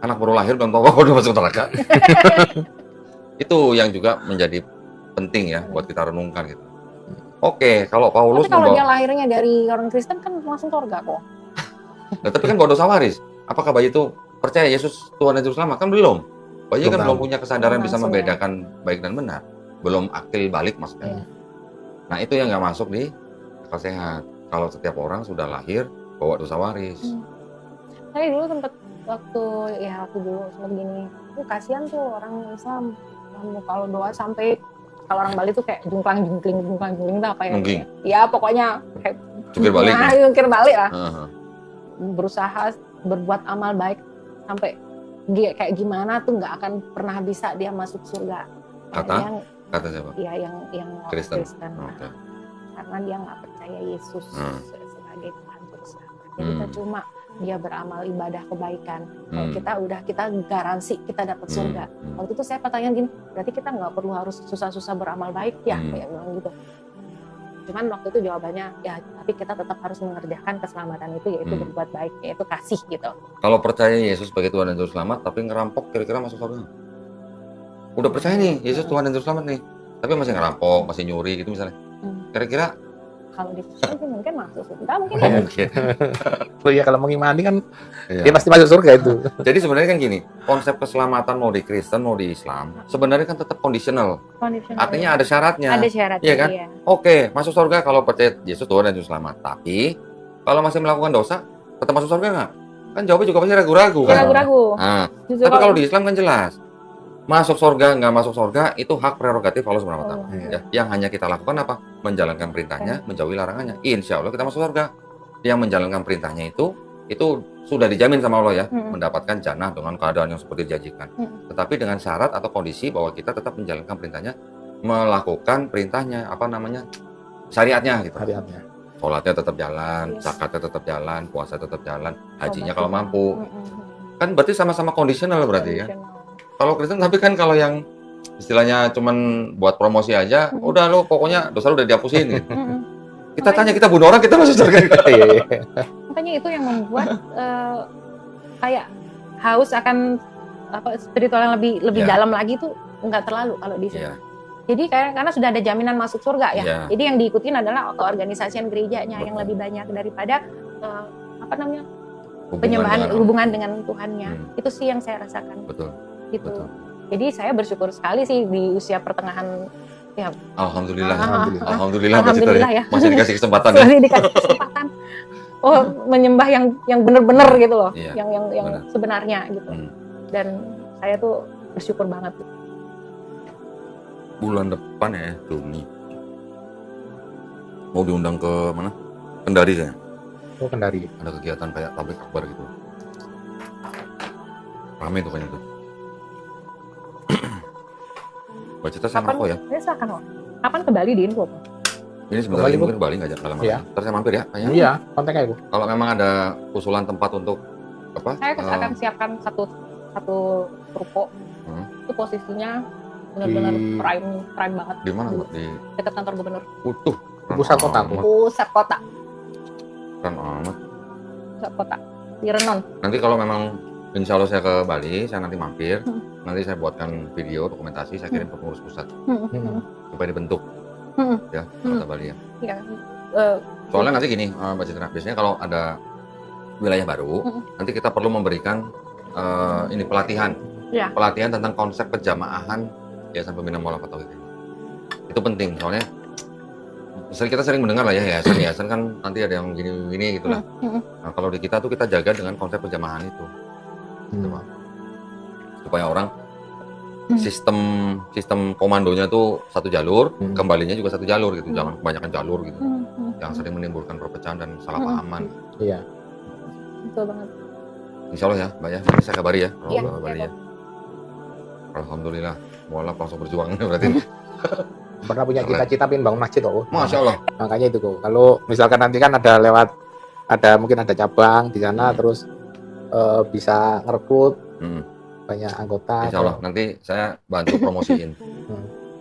Anak baru lahir belum tahu udah masuk neraka. Itu yang juga menjadi penting ya buat kita renungkan gitu. Oke, kalau Paulus tapi kalau dia lahirnya dari orang Kristen kan langsung surga kok. Nah, tapi kan bawa dosa waris. Apakah bayi itu percaya Yesus Tuhan dan Juru Selamat? Kan belum. Bayi kan belum punya kesadaran bisa membedakan baik dan benar. Belum akil balik maksudnya. Nah, itu yang nggak masuk di akal sehat. Kalau setiap orang sudah lahir bawa dosa waris. Saya dulu tempat waktu dulu sempat gini, kasihan tuh orang Islam kalau doa sampai kalau orang Bali tuh kayak jungkling tuh apa ya? Ya pokoknya kayak jungkir balik. Jungkir balik lah. Berusaha berbuat amal baik sampai dia kayak gimana tuh nggak akan pernah bisa dia masuk surga. Kata siapa? Iya yang Kristen. Karena dia nggak percaya Yesus sebagai Tuhan Juru Selamat. Jadi kita cuma dia beramal ibadah kebaikan. Kalau kita garansi kita dapat surga. Waktu itu saya pertanyaan gini, berarti kita nggak perlu harus susah-susah beramal baik ya, kayak bilang gitu. Cuman waktu itu jawabannya ya, tapi kita tetap harus mengerjakan keselamatan itu, yaitu berbuat baik, yaitu kasih gitu. Kalau percaya Yesus sebagai Tuhan dan Juru Selamat, tapi ngerampok, kira-kira masuk surga? Udah percaya nih Yesus Tuhan dan Juru Selamat nih, tapi masih ngerampok, masih nyuri gitu misalnya. Kira-kira kalau di Kristen mungkin masuk surga, mungkin ya. Mungkin. Oh iya, kalau mengimani kan dia pasti masuk surga itu. Jadi sebenarnya kan gini, konsep keselamatan mau di Kristen mau di Islam sebenarnya kan tetap kondisional. Artinya ada syaratnya. Ada syaratnya. Iya kan? Iya. Oke, masuk surga kalau percaya Yesus Tuhan dan Juru Selamat. Tapi kalau masih melakukan dosa, tetap masuk surga nggak? Kan jawabnya juga pasti ragu-ragu kan? Ragu-ragu. Nah, tapi kalau di Islam kan jelas. Masuk surga, nggak masuk surga, itu hak prerogatif Allah SWT. Ya, yang hanya kita lakukan apa? Menjalankan perintahnya, menjauhi larangannya. Insya Allah kita masuk surga. Yang menjalankan perintahnya itu sudah dijamin sama Allah ya, mendapatkan jannah dengan keadaan yang seperti dijanjikan. Tetapi dengan syarat atau kondisi bahwa kita tetap menjalankan perintahnya, melakukan perintahnya, syariatnya gitu. Sholatnya tetap jalan, zakatnya tetap jalan, puasa tetap jalan, hajinya kalau mampu. Kan berarti sama-sama kondisional berarti ya. Kalau Kristen tapi kan kalau yang istilahnya cuman buat promosi aja, udah lo pokoknya dosa lo udah dihapusin gitu. Kita tanya, kita bunuh orang, kita masuk surga. Makanya itu yang membuat kayak haus akan spiritual yang lebih dalam lagi tuh nggak terlalu kalau di sini. Iya. Jadi karena sudah ada jaminan masuk surga ya. Iya. Jadi yang diikutin adalah keorganisasian gerejanya yang lebih banyak daripada penyembahan hubungan dengan Tuhannya. Itu sih yang saya rasakan. Betul. Gitu. Betul. Jadi saya bersyukur sekali sih di usia pertengahan ya. Alhamdulillah. Alhamdulillah ya. Masih dikasih kesempatan ya. Masih dikasih kesempatan. Oh, menyembah yang benar-benar gitu loh. Iya, yang sebenarnya gitu. Dan saya tuh bersyukur banget. Bulan depan ya, Juni. Mau diundang ke mana? Kendari saya. Oh, Kendari. Ada kegiatan kayak tablik akbar gitu. Rame tuh kayaknya tuh. Mbak Citra sama aku ya? Ya silakan kok. Kapan ke Bali diinfo? Ini sebentar lagi mungkin Bali ngajak lama. Iya. Ntar saya mampir ya kayaknya. Iya, kontak aja Bu. Kalau memang ada usulan tempat untuk apa? Saya akan siapkan satu ruko. Itu posisinya benar-benar prime banget. Di mana Mbak? Di dekat kantor gubernur. Utuh. Pusat kota. Pusat kota. Keren amat. Pusat kota. Di Renon. Nanti kalau memang insya Allah saya ke Bali, saya nanti mampir. Nanti saya buatkan video dokumentasi, saya kirim ke pengurus pusat supaya dibentuk. Ya, kota Bali ya. Iya. Soalnya nanti gini, Mbak Citra, biasanya kalau ada wilayah baru, nanti kita perlu memberikan ini pelatihan. Ya. Pelatihan tentang konsep kejamaahan Yayasan Pembina Mualafat Tauhid ini. Itu penting, soalnya kita sering mendengar lah ya, yayasan kan nanti ada yang gini-gini gitu lah. Nah, kalau di kita tuh kita jaga dengan konsep kejamaahan itu. Gitu, Pak. Supaya orang sistem komandonya tuh satu jalur, kembalinya juga satu jalur gitu, jangan kebanyakan jalur gitu, yang sering menimbulkan perpecahan dan salah pahaman. Iya. Betul banget. Insya Allah ya, Mbak ya, nanti saya kabari ya, kalau Iya, Mbak Bali ya. Alhamdulillah, mualaf langsung berjuang berarti. Pernah punya cita-cita pengen bangun masjid kok. Masya Allah. Makanya itu kok. Kalau misalkan nanti kan mungkin ada cabang di sana, terus bisa ngerekrut banyak anggota. Insya Allah nanti saya bantu promosiin.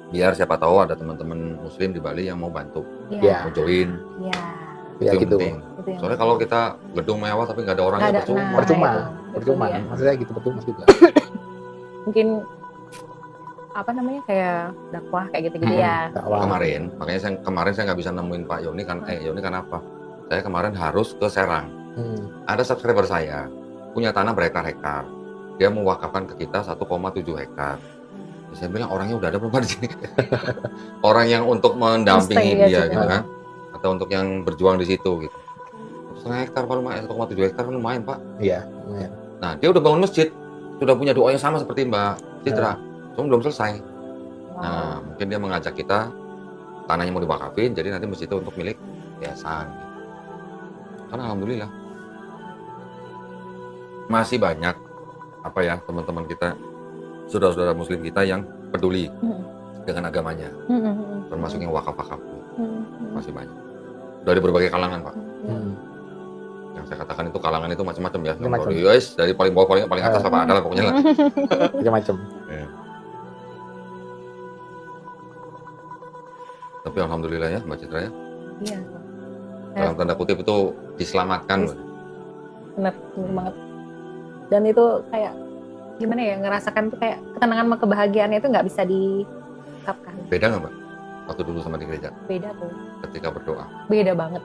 Biar siapa tahu ada teman-teman muslim di Bali yang mau bantu, Iya. mau join. Iya. Ya Itu yang gitu. penting. Soalnya kalau kita gedung mewah tapi nggak ada orangnya Nggak ada, percuma. Percuma. Ya. Maksudnya gitu percuma juga. Mungkin kayak dakwah kayak gitu-gitu ya. Kemarin, makanya saya nggak bisa nemuin Pak Yoni kan. Yoni kenapa? Saya kemarin harus ke Serang. Ada subscriber saya punya tanah berhektar-hektar. Dia mewakafkan ke kita 1,7 hektar. Saya bilang orangnya udah ada belum di sini? Orang yang untuk mendampingi dia gitu kan, atau untuk yang berjuang di situ gitu. 1,5 hektar Pak lumayan, 1,7 hektar kan lumayan Pak. Iya, lumayan. Nah dia udah bangun masjid, sudah punya doa yang sama seperti Mbak Citra, cuma belum selesai. Nah mungkin dia mengajak kita, tanahnya mau diwakafin, jadi nanti masjid itu untuk milik yayasan. Gitu. Karena alhamdulillah masih banyak teman-teman kita, saudara-saudara muslim kita yang peduli dengan agamanya, termasuk yang wakaf-wakaf. Masih banyak dari berbagai kalangan Pak. Yang saya katakan itu kalangan itu macam-macam ya. Dari paling bawah paling atas apa ada lah pokoknya lah. Macam-macam. Tapi alhamdulillah ya Mbak Citra ya. Iya. Dalam tanda kutip itu diselamatkan. Benar banget. Dan itu kayak gimana ya, ngerasakan tuh kayak ketenangan sama kebahagiaannya itu nggak bisa diungkapkan. Beda nggak Mbak? Waktu dulu sama di gereja? Beda tuh. Ketika berdoa? Beda banget.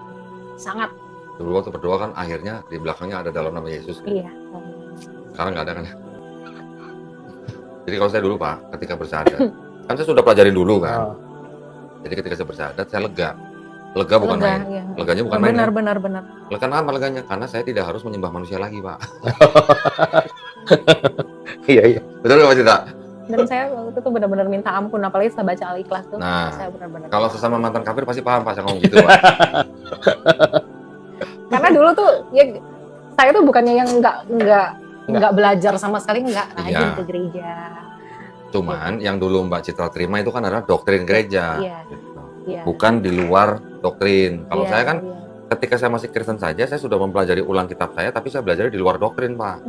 Sangat. Dulu waktu berdoa kan akhirnya di belakangnya ada dalam nama Yesus. Iya. Sekarang nggak ada kan? Jadi kalau saya dulu Pak, ketika bersyahadat, kan saya sudah pelajarin dulu kan. Jadi ketika saya bersyahadat, saya lega. Lega bukan main. Iya. Leganya bukan main. Benar. Kenapa leganya? Karena saya tidak harus menyembah manusia lagi Pak. Iya. Betul nggak Pak Cita? Dan saya waktu itu benar-benar minta ampun, apalagi setelah baca Al-Ikhlas tuh. Nah, saya benar-benar. Kalau sesama mantan kafir pasti paham Pak saya ngomong gitu Pak. Karena dulu tuh ya saya tuh bukannya yang nggak belajar sama sekali, nggak rajin ke gereja. Cuman yang dulu Mbak Citra terima itu kan adalah doktrin gereja. Iya. Gitu. Iya. Bukan di luar doktrin. Kalau Iya, saya kan iya. ketika saya masih Kristen saja, saya sudah mempelajari ulang kitab saya, tapi saya belajar di luar doktrin Pak.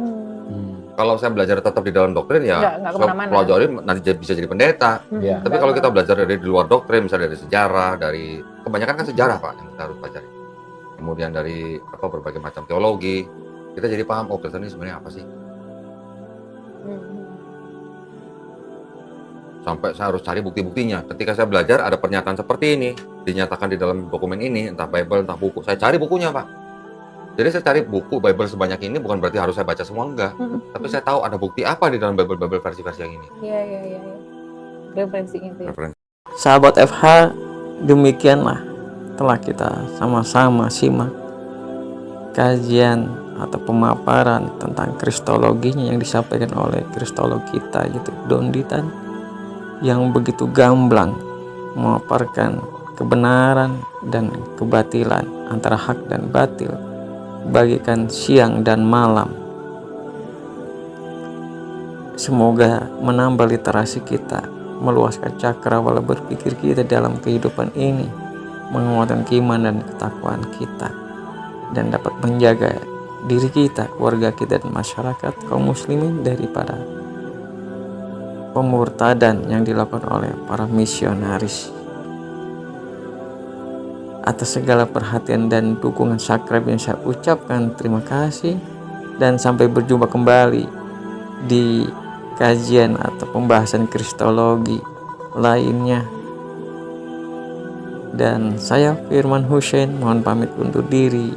Kalau saya belajar tetap di dalam doktrin ya, nggak saya pelajari nanti bisa jadi pendeta. Iya. Tapi kalau kita belajar dari di luar doktrin, misalnya dari sejarah, dari kebanyakan kan sejarah Pak yang kita harus pelajari. Kemudian dari berbagai macam teologi, kita jadi paham Kristen ini sebenarnya apa sih. sampai saya harus cari bukti-buktinya. Ketika saya belajar ada pernyataan seperti ini, dinyatakan di dalam dokumen ini, entah Bible, entah buku, saya cari bukunya, Pak. Jadi saya cari buku Bible sebanyak ini bukan berarti harus saya baca semua, enggak. Tapi saya tahu ada bukti apa di dalam Bible versi-versi yang ini. Iya. Referensinya itu. Ya. Sahabat FH, demikianlah telah kita sama-sama simak kajian atau pemaparan tentang kristologinya yang disampaikan oleh kristolog kita, yaitu Donditan, yang begitu gamblang memaparkan kebenaran dan kebatilan, antara hak dan batil, bagikan siang dan malam. Semoga menambah literasi kita, meluaskan cakrawala berpikir kita dalam kehidupan ini, menguatkan keimanan dan ketakwaan kita, dan dapat menjaga diri kita, keluarga kita, dan masyarakat kaum muslimin daripada pemurtadan yang dilakukan oleh para misionaris. Atas segala perhatian dan dukungan subscribe yang saya ucapkan terima kasih, dan sampai berjumpa kembali di kajian atau pembahasan kristologi lainnya. Dan saya Firman Hussein mohon pamit undur diri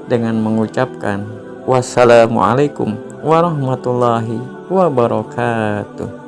dengan mengucapkan wassalamualaikum warahmatullahi wabarakatuh.